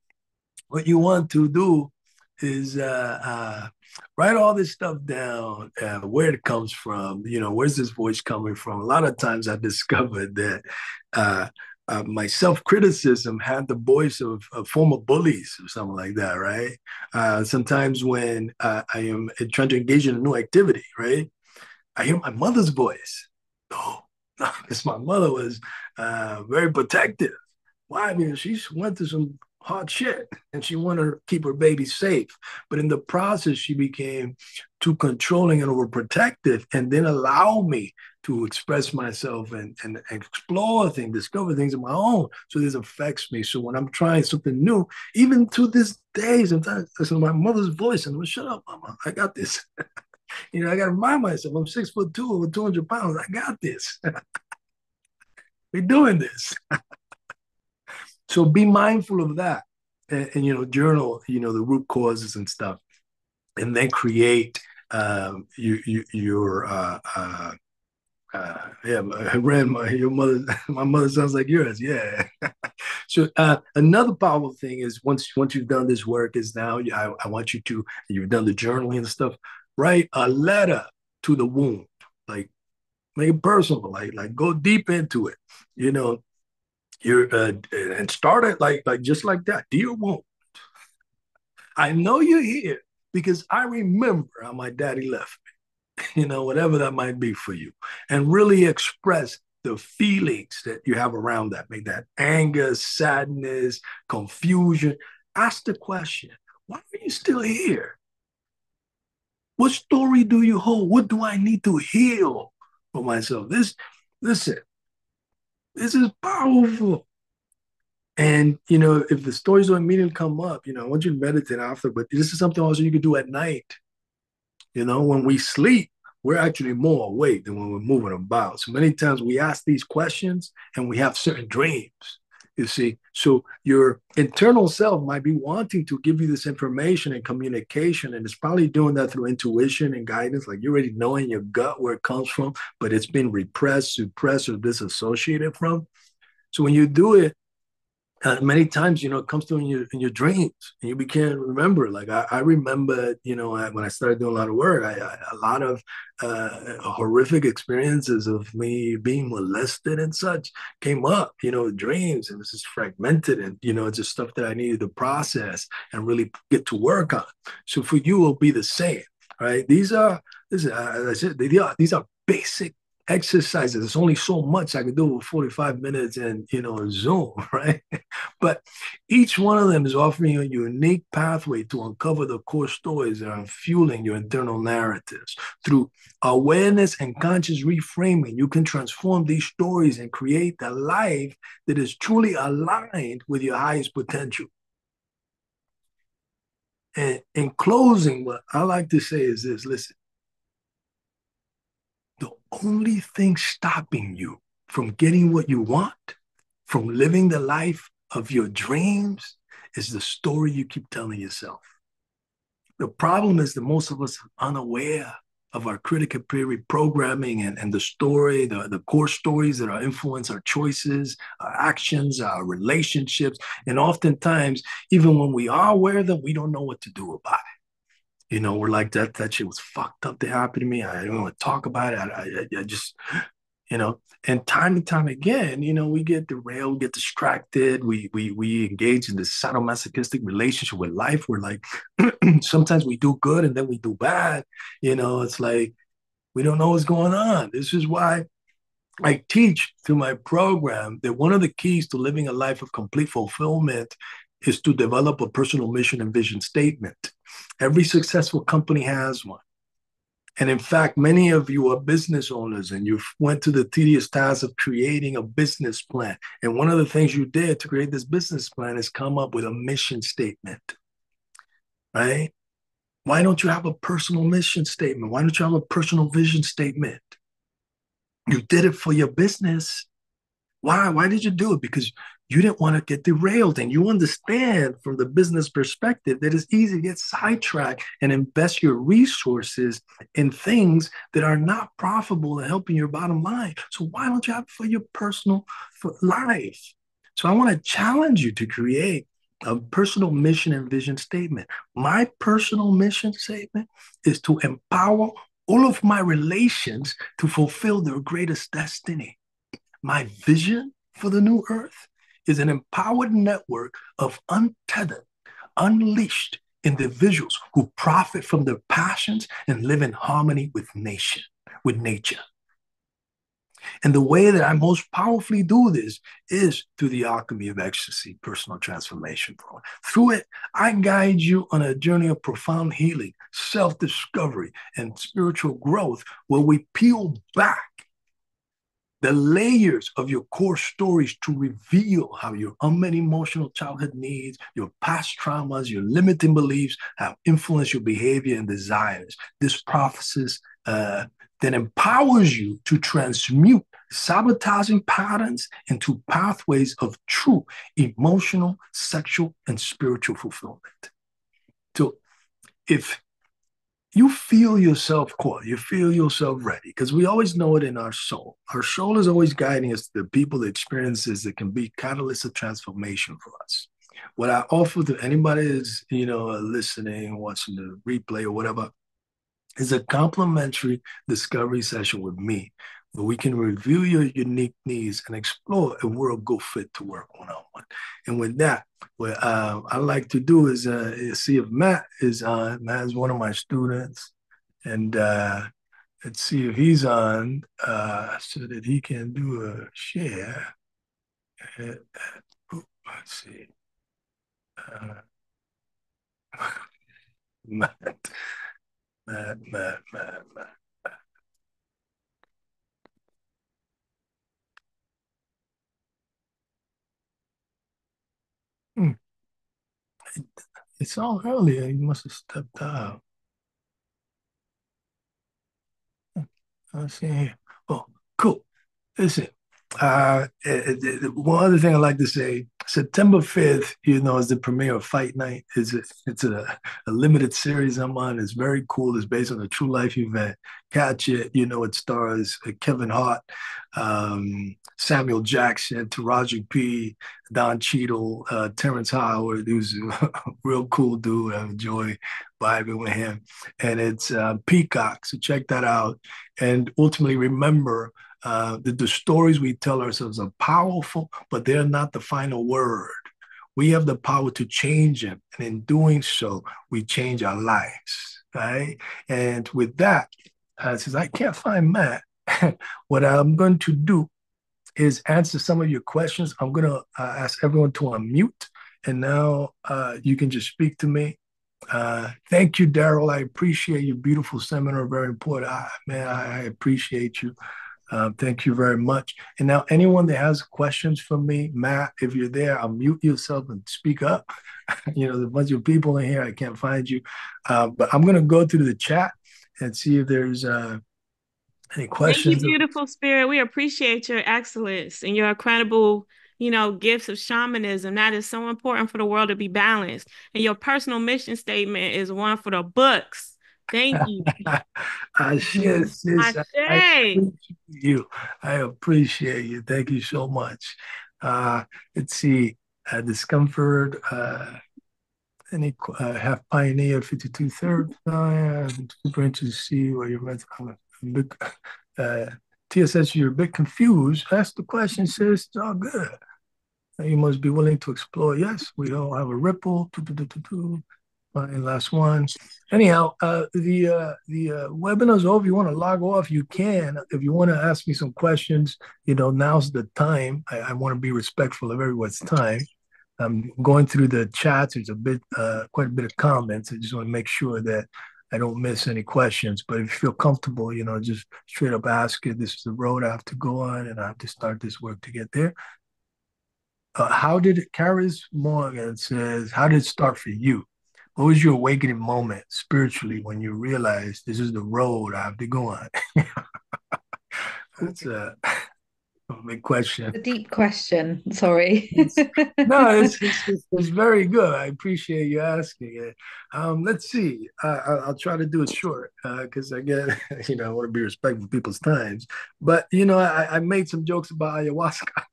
what you want to do is write all this stuff down, where it comes from, where's this voice coming from? A lot of times I discovered that my self-criticism had the voice of former bullies or something like that, right? Sometimes when I am trying to engage in a new activity, right? I hear my mother's voice. No, no, because my mother was very protective. Why? Because she went through some hard shit and she wanted to keep her baby safe. But in the process, she became too controlling and overprotective, and then allow me to express myself and explore things, discover things of my own. So this affects me. So when I'm trying something new, even to this day, sometimes listen to my mother's voice and I'm like, shut up, mama, I got this. I got to remind myself, I'm 6'2", over 200 pounds. I got this. We're doing this. So be mindful of that, journal, the root causes and stuff, and then create your yeah. I ran your mother. My mother sounds like yours. Yeah. So another powerful thing is once you've done this work is now I want you to, you've done the journaling and stuff, write a letter to the wound, like make it personal, like go deep into it, you're and start it like just like that. Dear wound, I know you're here because I remember how my daddy left me, whatever that might be for you, and really express the feelings that you have around that. Make that anger, sadness, confusion. Ask the question, why are you still here? What story do you hold? What do I need to heal for myself? Listen, this is powerful. And, if the stories don't immediately come up, I want you to meditate after, but this is something also you can do at night. When we sleep, we're actually more awake than when we're moving about. So many times we ask these questions and we have certain dreams, you see. So your internal self might be wanting to give you this information and communication, and it's probably doing that through intuition and guidance. Like you already know in your gut where it comes from, but it's been repressed, suppressed, or disassociated from. So when you do it, many times, it comes through in your dreams, and you can't remember. Like I remember, when I started doing a lot of work, a lot of horrific experiences of me being molested and such came up, dreams, and this is fragmented, and it's just stuff that I needed to process and really get to work on. So for you, it'll be the same, right? This is, as I said, these are basic exercises. There's only so much I can do with 45 minutes and Zoom, right? But each one of them is offering you a unique pathway to uncover the core stories that are fueling your internal narratives. Through awareness and conscious reframing, you can transform these stories and create a life that is truly aligned with your highest potential. And in closing, what I like to say is this: listen, the only thing stopping you from getting what you want, from living the life of your dreams, is the story you keep telling yourself. The problem is that most of us are unaware of our critical period programming and the story, the core stories that are influence our choices, our actions, our relationships. And oftentimes, even when we are aware of them, we don't know what to do about it. We're like, that shit was fucked up to happen to me. I don't want to talk about it. I just, and time again, we get derailed, we get distracted, we engage in this sadomasochistic relationship with life. We're like, sometimes we do good and then we do bad. It's like we don't know what's going on. This is why I teach through my program that one of the keys to living a life of complete fulfillment is to develop a personal mission and vision statement. Every successful company has one. And in fact, many of you are business owners and you went to the tedious task of creating a business plan. And one of the things you did to create this business plan is come up with a mission statement, right? Why don't you have a personal mission statement? Why don't you have a personal vision statement? You did it for your business. Why? Why did you do it? Because you didn't want to get derailed. And you understand from the business perspective that it's easy to get sidetracked and invest your resources in things that are not profitable and helping your bottom line. So why don't you have it for your personal life? So I want to challenge you to create a personal mission and vision statement. My personal mission statement is to empower all of my relations to fulfill their greatest destiny. My vision for the new earth is an empowered network of untethered, unleashed individuals who profit from their passions and live in harmony with nature. And the way that I most powerfully do this is through the alchemy of ecstasy, personal transformation program. Through it, I guide you on a journey of profound healing, self-discovery, and spiritual growth, where we peel back the layers of your core stories to reveal how your unmet emotional childhood needs, your past traumas, your limiting beliefs have influenced your behavior and desires. This process then empowers you to transmute sabotaging patterns into pathways of true emotional, sexual, and spiritual fulfillment. So if you feel yourself caught, you feel yourself ready, because we always know it in our soul. Our soul is always guiding us to the people, the experiences that can be catalysts of transformation for us. What I offer to anybody is, listening, watching the replay or whatever, is a complimentary discovery session with me, where we can review your unique needs and explore if we're a good fit to work one-on-one. And with that, what I like to do is see if Matt is on. Matt is one of my students. And let's see if he's on so that he can do a share. Let's see. Uh, Matt, Matt. Hmm. It's all earlier. You must have stepped out. Let's see here. Oh, cool. Listen, one other thing I like to say, September 5th, is the premiere of Fight Night. It's a limited series I'm on. It's very cool. It's based on a true life event. Catch it. It stars Kevin Hart, Samuel Jackson, Taraji P, Don Cheadle, Terrence Howard, who's a real cool dude. I enjoy vibing with him. And it's Peacock. So check that out. And ultimately, remember, the stories we tell ourselves are powerful, but they're not the final word. We have the power to change them. And in doing so, we change our lives, right? And with that, since I can't find Matt, what I'm going to do is answer some of your questions. I'm going to ask everyone to unmute. And now you can just speak to me. Thank you, Daryl. I appreciate your beautiful seminar. Very important. Man, I appreciate you. Thank you very much. And now, anyone that has questions for me, Matt, if you're there, unmute yourself and speak up. There's a bunch of people in here. I can't find you. But I'm going to go through the chat and see if there's any questions. Thank you, beautiful spirit. We appreciate your excellence and your incredible, gifts of shamanism. That is so important for the world to be balanced. And your personal mission statement is one for the books. Thank you. Sis, I Ashe. appreciate you. I appreciate you. Thank you so much. Let's see. Discomfort. Any half pioneer 52 third. Super interested to see where you're at. Big, TSS, you're a bit confused. Ask the question, sis. It's all good. You must be willing to explore. Yes, we all have a ripple. Fine, last one. Anyhow, the webinar's over. If you want to log off, you can. If you want to ask me some questions, now's the time. I want to be respectful of everyone's time. I'm going through the chats. There's quite a bit of comments. I just want to make sure that I don't miss any questions. But if you feel comfortable, just straight up ask it. This is the road I have to go on, and I have to start this work to get there. How did it, Karis Morgan says, how did it start for you? What was your awakening moment spiritually when you realized this is the road I have to go on? That's a big question. A deep question. Sorry. No, it's very good. I appreciate you asking it. Let's see. I'll try to do it short because I get, I want to be respectful of people's times. But, I made some jokes about ayahuasca.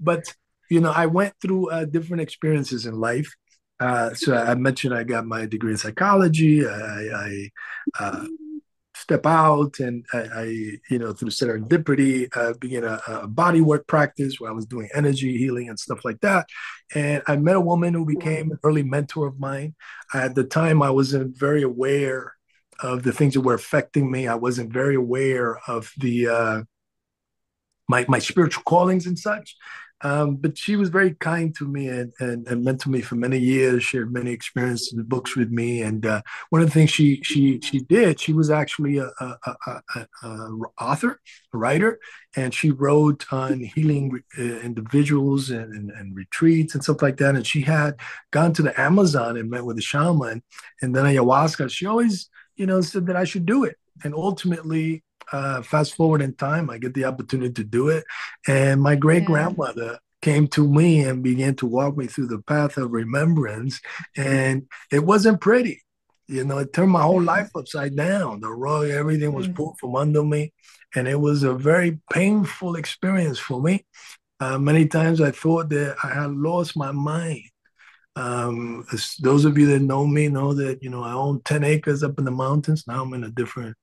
But, I went through different experiences in life. So I mentioned I got my degree in psychology. I step out and through serendipity, began a body work practice where I was doing energy healing and stuff like that. And I met a woman who became an early mentor of mine. At the time, I wasn't very aware of the things that were affecting me. I wasn't very aware of the my spiritual callings and such. But she was very kind to me and mentored me for many years, shared many experiences and books with me. And one of the things she did, she was actually a author, a writer, and she wrote on healing individuals and retreats and stuff like that. And she had gone to the Amazon and met with a shaman, and then ayahuasca. She always, said that I should do it. And ultimately, fast forward in time, I get the opportunity to do it. And my great grandmother came to me and began to walk me through the path of remembrance. And it wasn't pretty. It turned my whole life upside down. The rug, everything was pulled from under me. And it was a very painful experience for me. Many times I thought that I had lost my mind. Those of you that know me know that, I own 10 acres up in the mountains. Now I'm in a different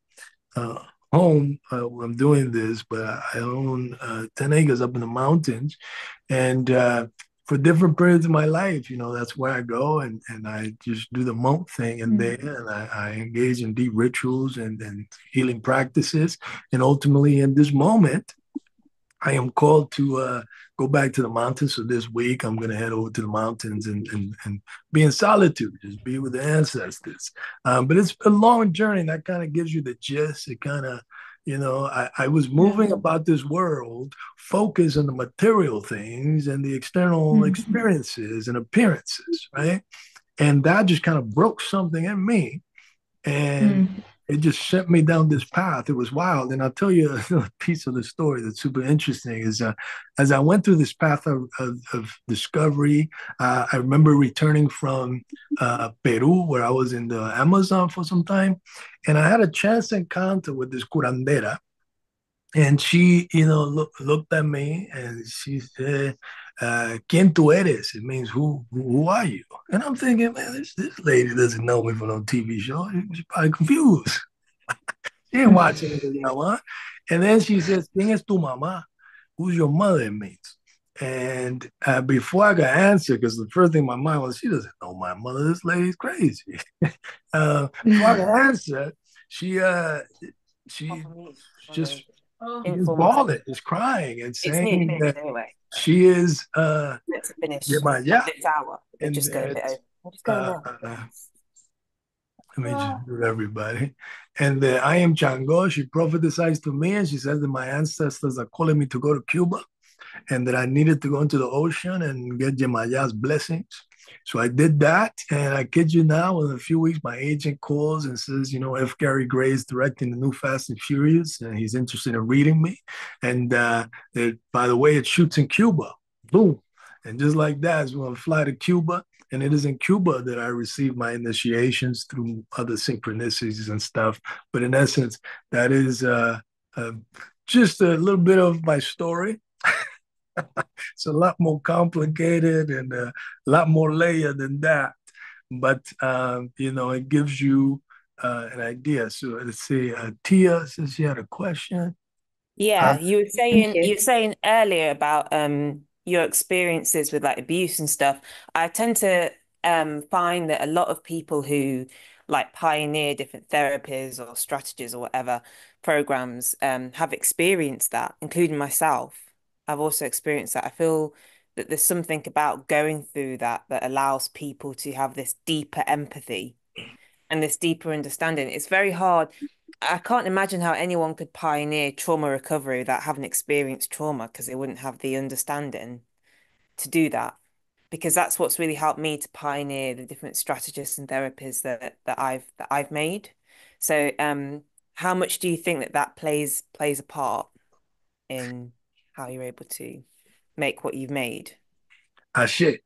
home when I'm doing this, but I own 10 acres up in the mountains. And for different periods of my life, that's where I go and I just do the monk thing and there, and I engage in deep rituals and healing practices. And ultimately, in this moment, I am called to go back to the mountains. So this week, I'm going to head over to the mountains and be in solitude, just be with the ancestors. But it's a long journey. And that kind of gives you the gist. It kind of, I was moving about this world, focused on the material things and the external experiences and appearances, right? And that just kind of broke something in me. And it just sent me down this path. It was wild. And I'll tell you a piece of the story that's super interesting is as I went through this path of discovery, I remember returning from Peru, where I was in the Amazon for some time. And I had a chance encounter with this curandera. And she, looked at me and she said, ¿Quién tú eres? It means who are you? And I'm thinking, man, this lady doesn't know me from no TV show. She's probably confused. She ain't watching it, huh? And then she says, ¿Quién es tu mamá? Who's your mother? It means. And before I could answer, because the first thing in my mind was, she doesn't know my mother. This lady's crazy. Before I could answer, she just bawling, just crying and saying that she is my and that let me just do everybody. And I am Chango. She prophesies to me and she says that my ancestors are calling me to go to Cuba and that I needed to go into the ocean and get Yemaya's blessings. So I did that, and I kid you now, in a few weeks, my agent calls and says, F. Gary Gray is directing the new Fast and Furious, and he's interested in reading me. And by the way, it shoots in Cuba. Boom. And just like that, is when I fly to Cuba, and it is in Cuba that I receive my initiations through other synchronicities and stuff. But in essence, that is just a little bit of my story. It's a lot more complicated and a lot more layered than that. But, it gives you an idea. So let's see, Tia says she had a question. Yeah, you were saying earlier about your experiences with like abuse and stuff. I tend to find that a lot of people who like pioneer different therapies or strategies or whatever programs have experienced that, including myself. I've also experienced that. I feel that there's something about going through that that allows people to have this deeper empathy and this deeper understanding. It's very hard. I can't imagine how anyone could pioneer trauma recovery without having experienced trauma because they wouldn't have the understanding to do that. Because that's what's really helped me to pioneer the different strategies and therapies that I've made. So, how much do you think that plays a part in how you're able to make what you've made? Shit.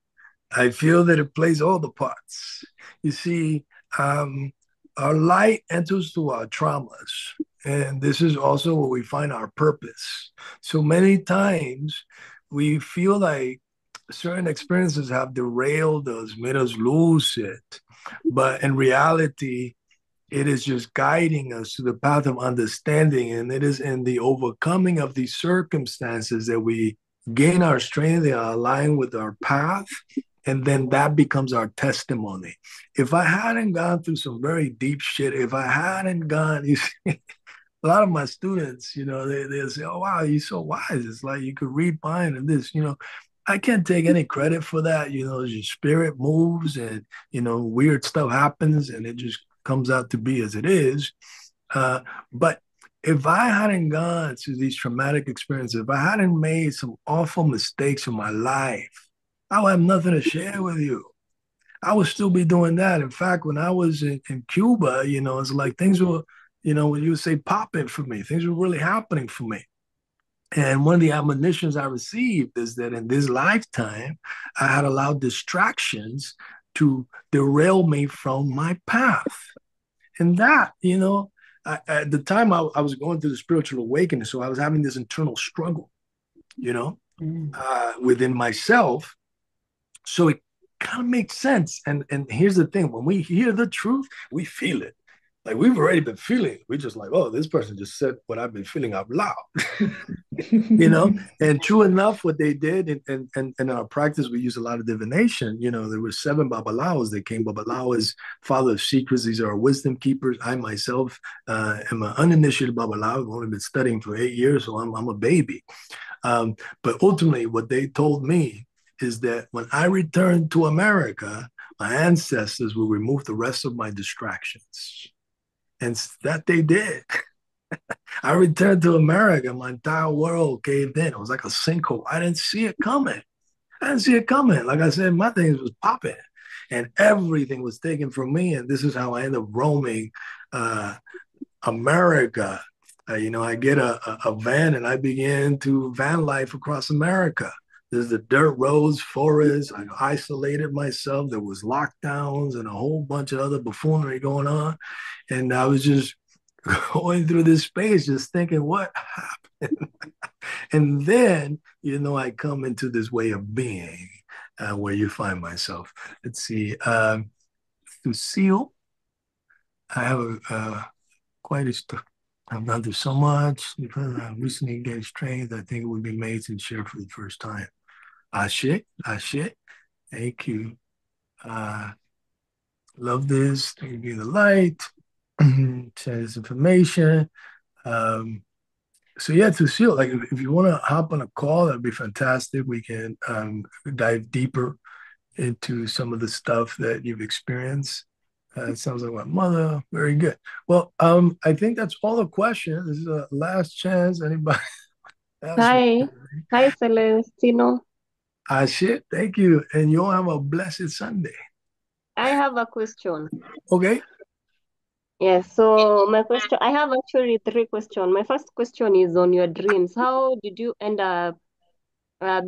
I feel that it plays all the parts. You see, our light enters through our traumas, and this is also where we find our purpose. So many times we feel like certain experiences have derailed us, made us lose it. But in reality, it is just guiding us to the path of understanding. And it is in the overcoming of these circumstances that we gain our strength and align with our path. And then that becomes our testimony. If I hadn't gone through some very deep shit, if I hadn't gone, you see, a lot of my students, they'll say, oh, wow, you're so wise. It's like you could read mine and this, I can't take any credit for that. Your spirit moves and, weird stuff happens and it just comes out to be as it is. But if I hadn't gone through these traumatic experiences, if I hadn't made some awful mistakes in my life, I would have nothing to share with you. I would still be doing that. In fact, when I was in Cuba, it's like things were, when you would say popping for me, things were really happening for me. And one of the admonitions I received is that in this lifetime, I had allowed distractions to derail me from my path. And that, at the time I was going through the spiritual awakening. So I was having this internal struggle, within myself. So it kind of makes sense. And here's the thing, when we hear the truth, we feel it. Like we've already been feeling it. We're just like, oh, this person just said what I've been feeling out loud. And true enough, what they did in our practice, we use a lot of divination. There were 7 Babalaos that came. Babalao is father of secrets. These are our wisdom keepers. I myself am an uninitiated Babalao. I've only been studying for 8 years, so I'm a baby. But ultimately, what they told me is that when I returned to America, my ancestors will remove the rest of my distractions. And that they did. I returned to America. My entire world caved in. It was like a sinkhole. I didn't see it coming. Like I said, my things was popping. And everything was taken from me. And this is how I ended up roaming America. I get a van and I begin to van life across America. There's the dirt roads, forests. I isolated myself. There was lockdowns and a whole bunch of other buffoonery going on. And I was just going through this space, just thinking, what happened? And then, I come into this way of being where you find myself. Let's see. Lucille, I have quite a I've gone through so much. I recently engaged trained. I think it would be amazing to share for the first time. Ashe. Thank you. Love this. Thank you be the light. Share this information. So yeah, to see like if you want to hop on a call, that'd be fantastic. We can dive deeper into some of the stuff that you've experienced. It sounds like my mother. Very good. Well, I think that's all the questions. This is a last chance. Anybody else? Hi, Celestino. Shit. Thank you. And you all have a blessed Sunday. I have a question. Okay. Yes, so my question, I have actually three questions. My first question is on your dreams. How did you end up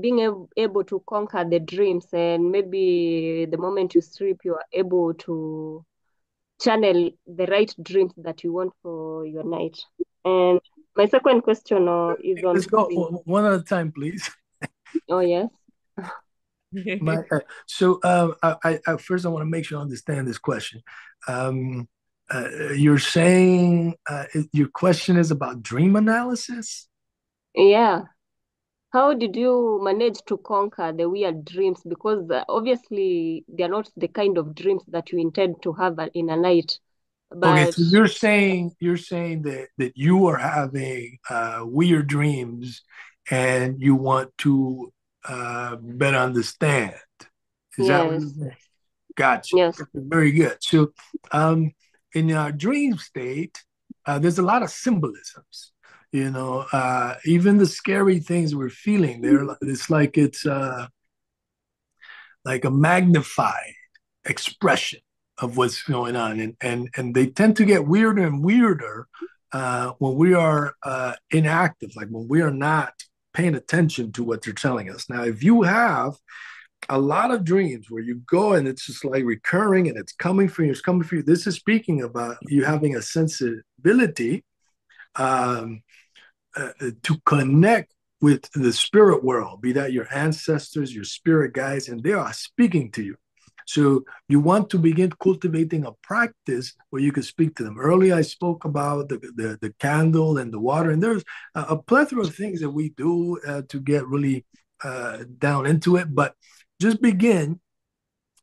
being able to conquer the dreams, and maybe the moment you sleep, you are able to channel the right dreams that you want for your night? And my second question is on Let's go one at a time, please. Oh, yes. So I first I want to make sure I understand this question. You're saying your question is about dream analysis? Yeah. How did you manage to conquer the weird dreams? Because obviously they're not the kind of dreams that you intend to have in a night. Okay, But so you're saying that you are having weird dreams and you want to better understand. Is that what you're yes, saying? Gotcha. yes, Very good. So in our dream state, there's a lot of symbolisms. Even the scary things we're feeling, it's like a magnified expression of what's going on, and they tend to get weirder and weirder when we are inactive, like when we are not paying attention to what they're telling us. Now, if you have a lot of dreams where you go and it's just like recurring and it's coming for you, this is speaking about you having a sensibility to connect with the spirit world, be that your ancestors, your spirit guides, and they are speaking to you. So you want to begin cultivating a practice where you can speak to them. Earlier, I spoke about the candle and the water, and there's a plethora of things that we do to get really down into it. But just begin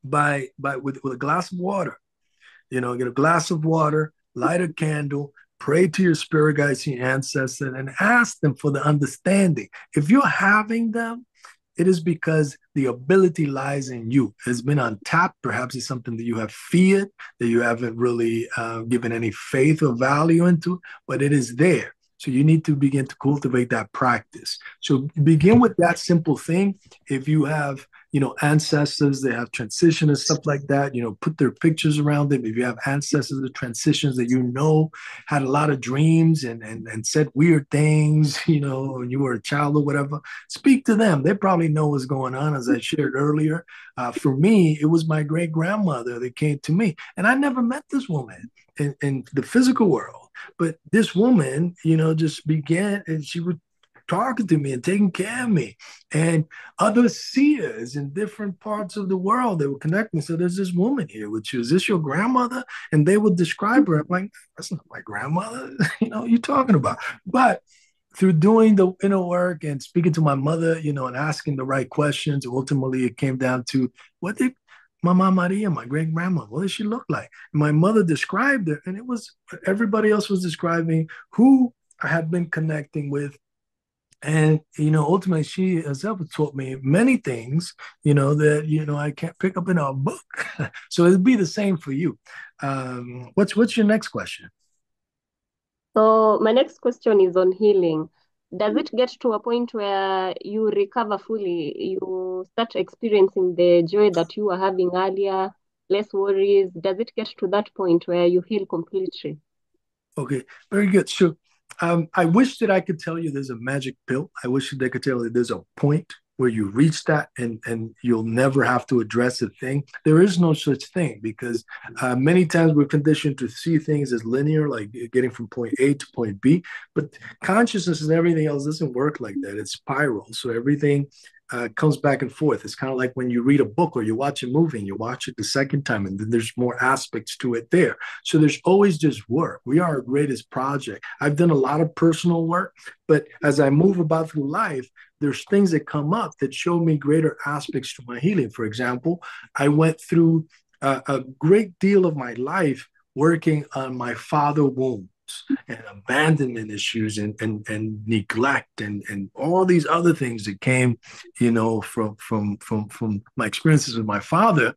with a glass of water. Get a glass of water, light a candle, pray to your spirit guides, your ancestors, and ask them for the understanding. If you're having them, it is because the ability lies in you. It's been untapped. Perhaps it's something that you have feared, that you haven't really given any faith or value into, but it is there. So you need to begin to cultivate that practice. So begin with that simple thing. If you have, ancestors that have transition and stuff like that, put their pictures around them. If you have ancestors that transitions that had a lot of dreams and said weird things, when you were a child or whatever, speak to them. They probably know what's going on, as I shared earlier. For me, it was my great grandmother that came to me, and I never met this woman in the physical world. But this woman, just began, and she would talking to me and taking care of me, and other seers in different parts of the world, they would connect me. So there's this woman here with you. Is this your grandmother? And they would describe her. I'm like, that's not my grandmother. You're talking about. But through doing the inner work and speaking to my mother, and asking the right questions, ultimately it came down to what did Mama Maria, my great grandma, what did she look like? And my mother described her, and it was everybody else was describing who I had been connecting with. And, ultimately she herself taught me many things, that, I can't pick up in a book. So it'd be the same for you. What's your next question? So my next question is on healing. Does it get to a point where you recover fully? You start experiencing the joy that you were having earlier, less worries? Does it get to that point where you heal completely? Okay, very good. So, I wish that I could tell you there's a magic pill. I wish that I could tell you there's a point where you reach that and you'll never have to address a thing. There is no such thing because many times we're conditioned to see things as linear, like getting from point A to point B. But consciousness and everything else doesn't work like that. It's spiral. So everything comes back and forth. It's kind of like when you read a book or you watch a movie and you watch it the second time, and then there's more aspects to it there. So there's always just work. We are our greatest project. I've done a lot of personal work, but as I move about through life, there's things that come up that show me greater aspects to my healing. For example, I went through a great deal of my life working on my father wounds and abandonment issues and neglect and all these other things that came, from my experiences with my father.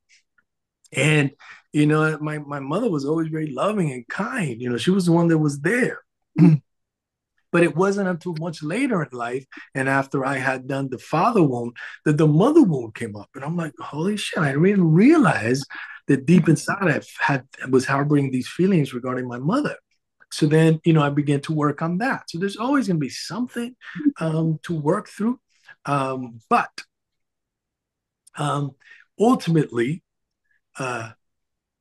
And my mother was always very loving and kind. She was the one that was there. But it wasn't until much later in life and after I had done the father wound that the mother wound came up. And I'm like, holy shit, I didn't realize that deep inside was harboring these feelings regarding my mother. So then, I began to work on that. So there's always going to be something to work through. But ultimately,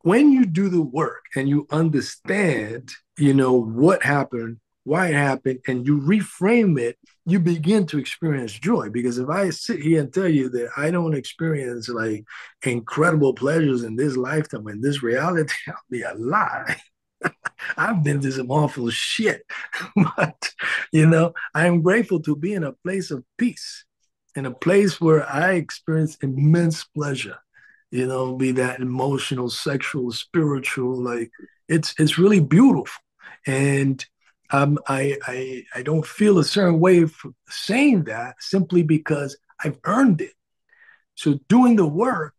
when you do the work and you understand, what happened, why it happened, and you reframe it, you begin to experience joy. Because if I sit here and tell you that I don't experience like incredible pleasures in this lifetime, in this reality, I'll be a lie. I've been through some awful shit, but I am grateful to be in a place of peace, in a place where I experience immense pleasure. Be that emotional, sexual, spiritual, like it's really beautiful, and I don't feel a certain way for saying that simply because I've earned it. So doing the work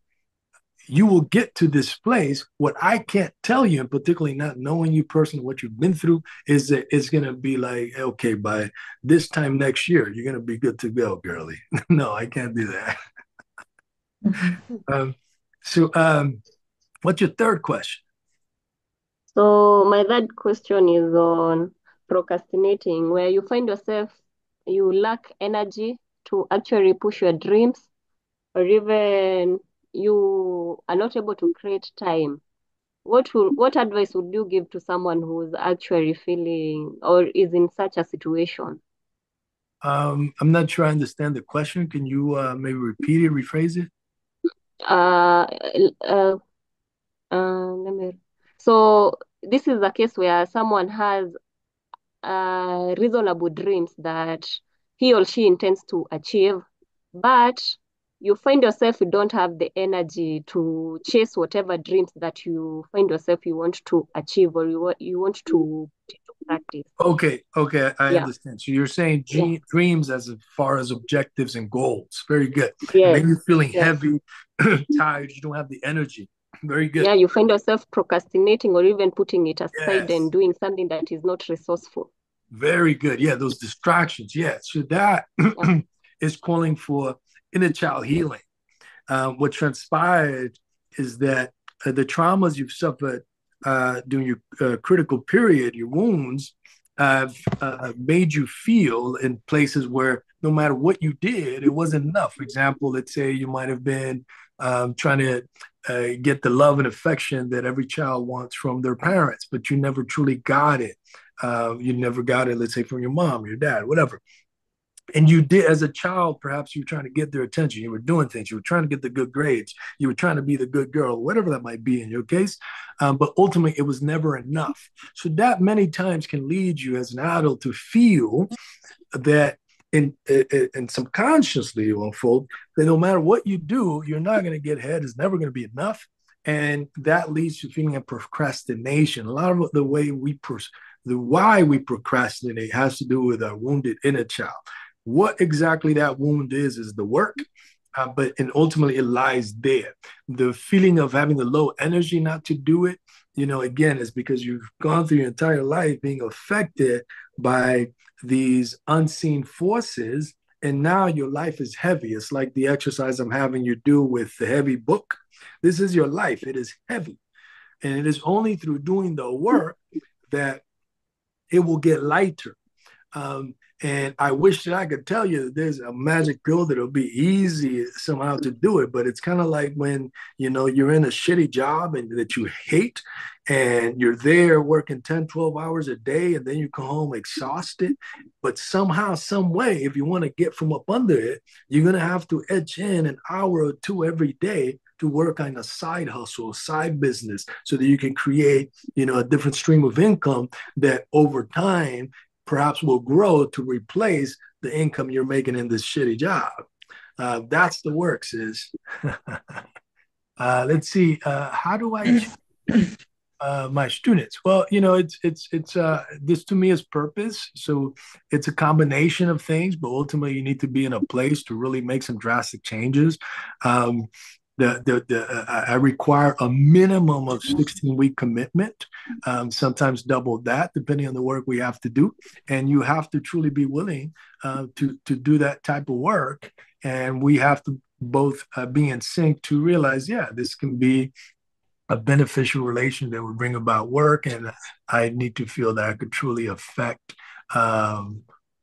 you will get to this place. What I can't tell you, and particularly not knowing you personally, what you've been through, is that it's going to be like, okay, by this time next year, you're going to be good to go, girlie. No, I can't do that. So, what's your third question? So my third question is on procrastinating, where you find yourself, you lack energy to actually push your dreams, or even you are not able to create time. What advice would you give to someone who's actually feeling or is in such a situation? I'm not sure I understand the question. Can you maybe repeat it, rephrase it? Uh, uh, let me. So this is a case where someone has reasonable dreams that he or she intends to achieve, but you find yourself you don't have the energy to chase whatever dreams that you find yourself you want to achieve or you want to put into practice. Okay, I Yeah. understand. So you're saying Yeah. dreams as far as objectives and goals. Very good. And Yes. then you're feeling Yes. heavy, tired, you don't have the energy. Very good. Yeah, you find yourself procrastinating or even putting it aside Yes. and doing something that is not resourceful. Very good. Yeah, those distractions. Yeah. So that Yeah. is calling for inner child healing. What transpired is that the traumas you've suffered during your critical period, your wounds, have made you feel in places where no matter what you did, it wasn't enough. For example, let's say you might have been trying to get the love and affection that every child wants from their parents, but you never truly got it. You never got it, let's say, from your mom, your dad, whatever. And you did, as a child, perhaps you were trying to get their attention. You were doing things. You were trying to get the good grades. You were trying to be the good girl, whatever that might be in your case. But ultimately, it was never enough. So that many times can lead you as an adult to feel that and subconsciously you unfold that no matter what you do, you're not going to get ahead. It's never going to be enough. And that leads to feeling of procrastination. A lot of the way the why we procrastinate has to do with our wounded inner child. What exactly that wound is the work, and ultimately it lies there. The feeling of having the low energy not to do it, again, is because you've gone through your entire life being affected by these unseen forces, and now your life is heavy. It's like the exercise I'm having you do with the heavy book. This is your life. It is heavy. And it is only through doing the work that it will get lighter. And I wish that I could tell you that there's a magic pill that'll be easy somehow to do it, but it's kind of like when you're in a shitty job and that you hate, and you're there working 10, 12 hours a day, and then you come home exhausted. But somehow, some way, if you want to get from up under it, you're gonna have to edge in an hour or two every day to work on a side hustle, a side business, so that you can create, a different stream of income that over time perhaps will grow to replace the income you're making in this shitty job. That's the work, sis. Let's see. How do I choose my students? Well, it's this to me is purpose. So it's a combination of things, but ultimately you need to be in a place to really make some drastic changes. I require a minimum of 16-week commitment, sometimes double that, depending on the work we have to do. And you have to truly be willing to do that type of work. And we have to both be in sync to realize, yeah, this can be a beneficial relation that would bring about work. And I need to feel that I could truly affect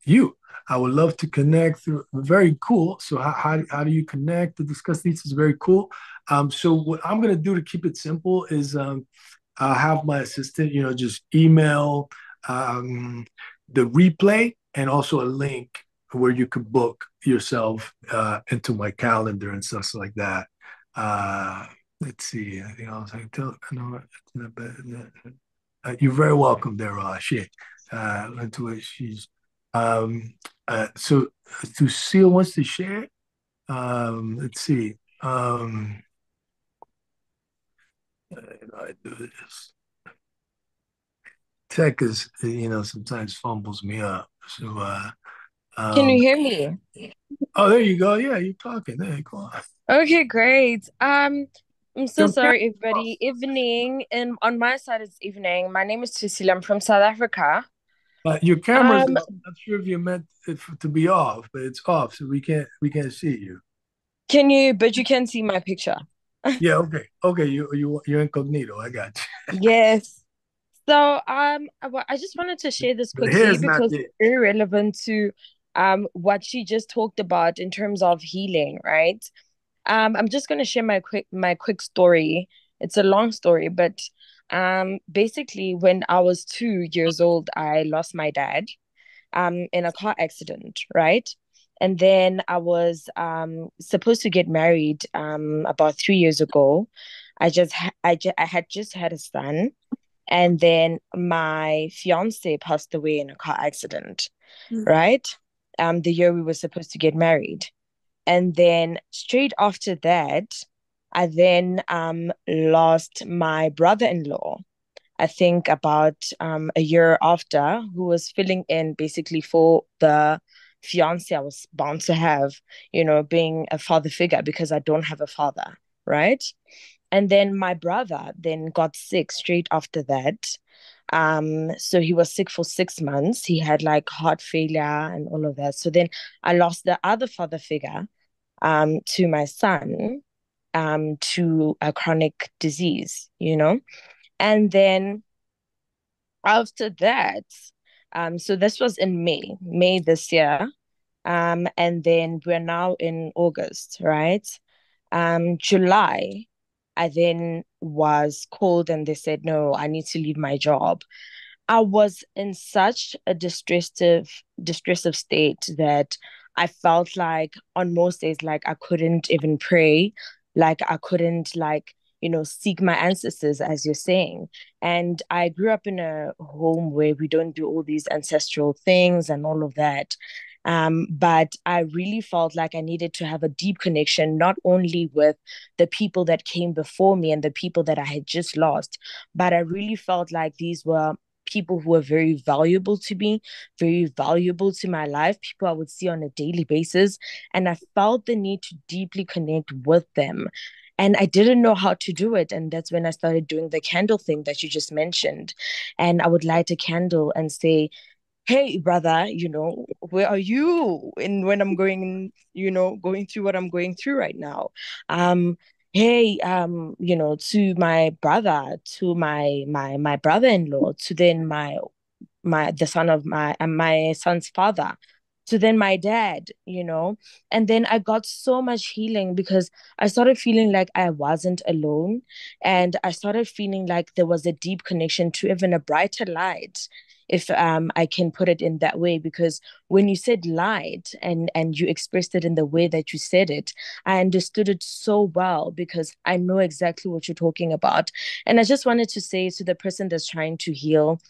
you. I would love to connect through. Very cool. So how do you connect to discuss these? Is very cool. So what I'm going to do to keep it simple is I'll have my assistant, just email the replay and also a link where you could book yourself into my calendar and stuff like that. Let's see. I think I was like, you're very welcome there, shit. Into it, she's so Lucille wants to share. Let's see. I do this. Tech is, sometimes fumbles me up. So, Can you hear me? oh, there you go. Yeah, you're talking. There you go. Okay, great. I'm so sorry, everybody. Evening, and on my side, it's evening. My name is Cecilia. I'm from South Africa. Your camera's off. I'm not sure if you meant it to be off, but it's off, so we can't see you. But you can see my picture. Yeah, okay. You're incognito. I got you. Yes. So I just wanted to share this quickly because it's very relevant to what she just talked about in terms of healing, right? I'm just gonna share my quick story. It's a long story, but basically when I was 2 years old, I lost my dad in a car accident, right? And then I was supposed to get married about 3 years ago. I had just had a son, and then my fiance passed away in a car accident, right? The year we were supposed to get married. And then straight after that, I then lost my brother-in-law. I think about a year after, who was filling in basically for the fiance I was bound to have, being a father figure because I don't have a father, right? And then my brother then got sick straight after that. So he was sick for 6 months. He had like heart failure and all of that. So then I lost the other father figure to my son to a chronic disease, And then after that, so this was in May this year. And then we're now in August, right? July, I then was called and they said, no, I need to leave my job. I was in such a distressive state that I felt like on most days, like I couldn't even pray, like I couldn't seek my ancestors, as you're saying. And I grew up in a home where we don't do all these ancestral things and all of that. But I really felt like I needed to have a deep connection, not only with the people that came before me and the people that I had just lost, but I really felt like these were people who were very valuable to me, very valuable to my life, people I would see on a daily basis. And I felt the need to deeply connect with them. And I didn't know how to do it. And that's when I started doing the candle thing that you just mentioned. And I would light a candle and say, hey, brother, where are you? And when I'm going through what I'm going through right now. Hey, to my brother, to my brother-in-law, to then my the son of my son's father, to then my dad, and then I got so much healing because I started feeling like I wasn't alone, and I started feeling like there was a deep connection to even a brighter light, if I can put it in that way. Because when you said light and you expressed it in the way that you said it, I understood it so well because I know exactly what you're talking about. And I just wanted to say to the person that's trying to heal,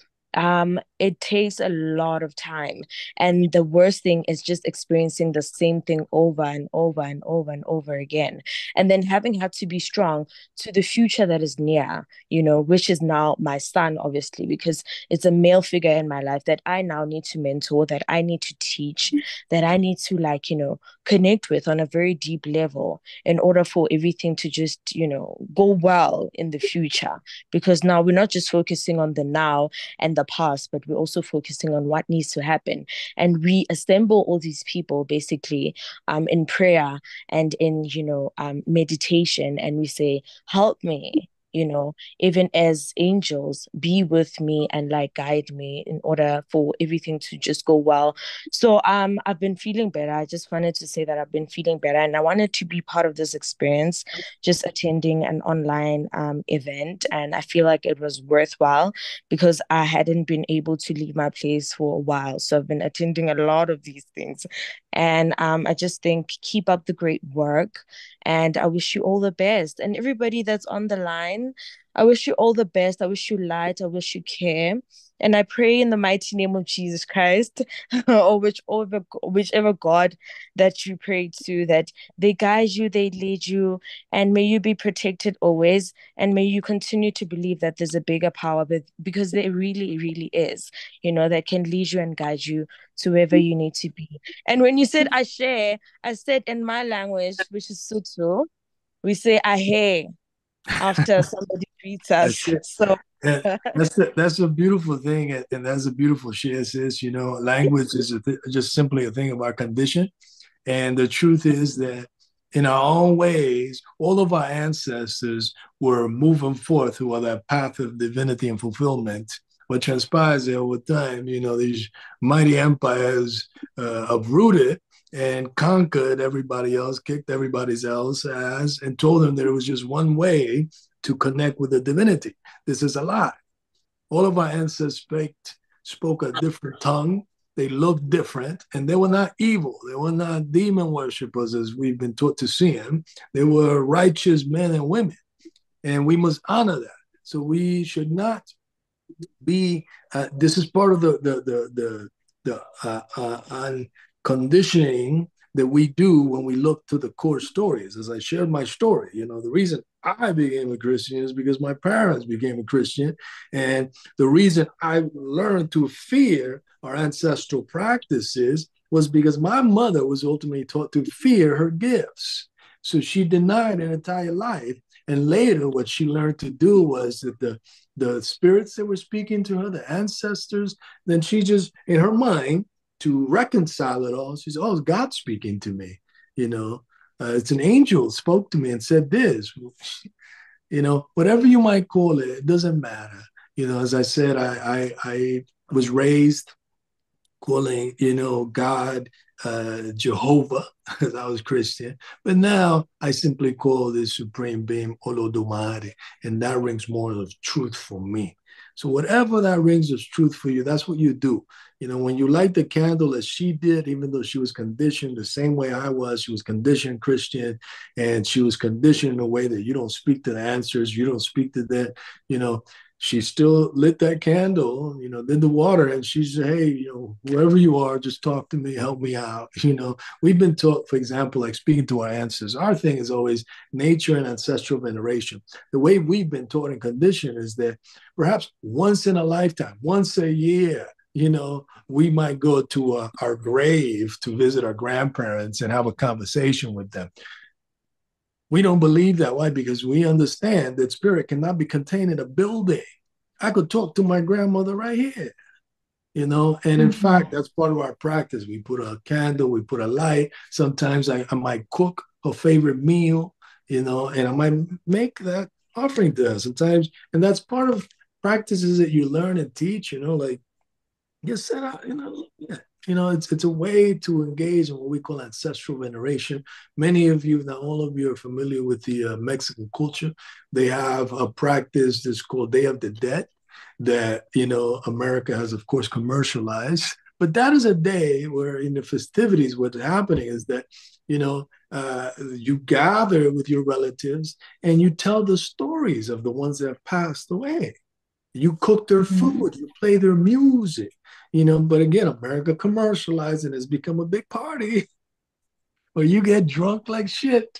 it takes a lot of time, and the worst thing is just experiencing the same thing over and over and over and over again, and then having had to be strong to the future that is near, which is now my son, obviously, because it's a male figure in my life that I now need to mentor, that I need to teach, that I need to connect with on a very deep level in order for everything to just go well in the future. Because now we're not just focusing on the now and the past, but we're also focusing on what needs to happen. And we assemble all these people basically in prayer and in, meditation. And we say, help me, even as angels, be with me and guide me in order for everything to just go well. So I've been feeling better. I just wanted to say that I've been feeling better, and I wanted to be part of this experience, just attending an online event. And I feel like it was worthwhile because I hadn't been able to leave my place for a while. So I've been attending a lot of these things. And I just think keep up the great work. And I wish you all the best. And everybody that's on the line, I wish you all the best. I wish you light. I wish you care. And I pray in the mighty name of Jesus Christ, or whichever God that you pray to, that they guide you, they lead you, and may you be protected always. And may you continue to believe that there's a bigger power, because there really, really is, that can lead you and guide you to wherever you need to be. And when you said I share, I said in my language, which is Sotho, we say ahe after somebody greets us. So that's a beautiful thing, and that's a beautiful share, sis. Language is just simply a thing of our condition, and the truth is that in our own ways, all of our ancestors were moving forth through that path of divinity and fulfillment. What transpires over time, these mighty empires uprooted and conquered everybody else, kicked everybody else's ass, and told them there was just one way to connect with the divinity. This is a lie. All of our ancestors spoke a different tongue. They looked different, and they were not evil. They were not demon worshippers as we've been taught to see them. They were righteous men and women, and we must honor that. So we should not be. This is part of the unconditioning that we do when we look to the core stories. As I shared my story, the reason I became a Christian is because my parents became a Christian. And the reason I learned to fear our ancestral practices was because my mother was ultimately taught to fear her gifts. So she denied an entire life. And later, what she learned to do was that the spirits that were speaking to her, the ancestors, then she just, in her mind, to reconcile it all, she said, oh, it's God speaking to me. It's an angel spoke to me and said this. Whatever you might call it, it doesn't matter. As I said, I was raised calling, God, Jehovah, because I was Christian. But now I simply call this supreme being Olodumare, and that rings more of truth for me. So whatever that rings as truth for you, that's what you do. When you light the candle as she did, even though she was conditioned the same way I was, she was conditioned Christian, and she was conditioned in a way that you don't speak to the answers, you don't speak to that, she still lit that candle, did the water, and she said, hey, whoever you are, just talk to me, help me out. We've been taught, for example, like speaking to our ancestors. Our thing is always nature and ancestral veneration. The way we've been taught and conditioned is that perhaps once in a lifetime, once a year, we might go to our grave to visit our grandparents and have a conversation with them. We don't believe that. Why? Because we understand that spirit cannot be contained in a building. I could talk to my grandmother right here, and in fact, that's part of our practice. We put a candle, we put a light. Sometimes I might cook her favorite meal, and I might make that offering to her sometimes. And that's part of practices that you learn and teach, like Just set out, it's a way to engage in what we call ancestral veneration. Many of you, not all of you, are familiar with the Mexican culture. They have a practice that's called Day of the Dead that, America has, of course, commercialized. But that is a day where in the festivities, what's happening is that, you gather with your relatives and you tell the stories of the ones that have passed away. You cook their food, you play their music, but again, America commercialized and has become a big party where you get drunk like shit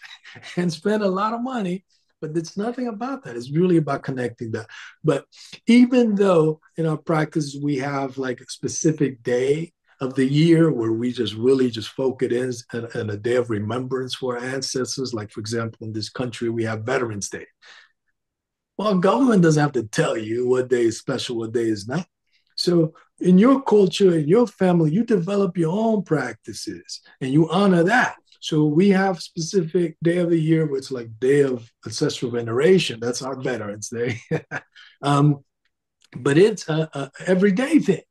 and spend a lot of money. But it's nothing about that. It's really about connecting that. But even though in our practice we have like a specific day of the year where we just really just focus in a day of remembrance for our ancestors, like for example, in this country, we have Veterans Day. Well, government doesn't have to tell you what day is special, what day is not. So in your culture, in your family, you develop your own practices and you honor that. So we have specific day of the year where it's like Day of Ancestral Veneration. That's our Veterans Day. But it's a everyday thing.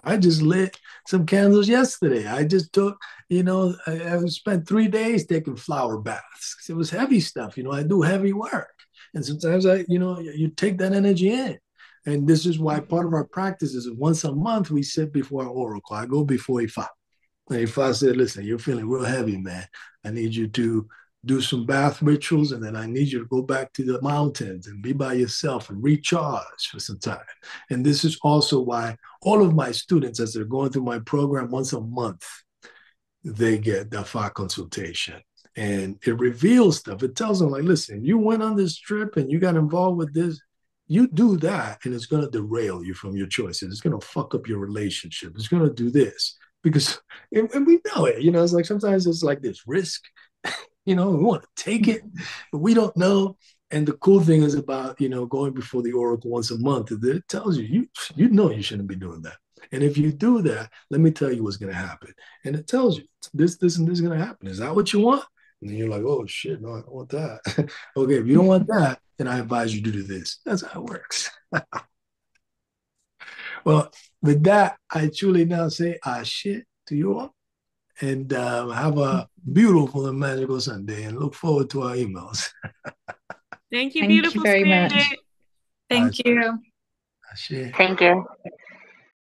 I just lit some candles yesterday. I just took, I spent 3 days taking flower baths. It was heavy stuff. I do heavy work. And sometimes you take that energy in. And this is why part of our practice is once a month, we sit before our oracle. I go before Ifa. And Ifa said, listen, you're feeling real heavy, man. I need you to do some bath rituals, and then I need you to go back to the mountains and be by yourself and recharge for some time. And this is also why all of my students, as they're going through my program once a month, they get the Ifa consultation. And it reveals stuff. It tells them, like, listen, you went on this trip and you got involved with this. You do that, and it's going to derail you from your choices. It's going to fuck up your relationship. It's going to do this. Because, and we know it, it's like sometimes it's like this risk. We want to take it, but we don't know. And the cool thing is about, going before the oracle once a month, it tells you, you know you shouldn't be doing that. And if you do that, let me tell you what's going to happen. And it tells you this, and this is going to happen. Is that what you want? And then you're like, oh shit, no, I don't want that. Okay, if you don't want that, then I advise you to do this. That's how it works. Well, with that, I truly now say shit to you all. And have a beautiful and magical Sunday, and look forward to our emails. Thank you, Thank beautiful you very spirit. much. Thank you. Ashe. Thank you.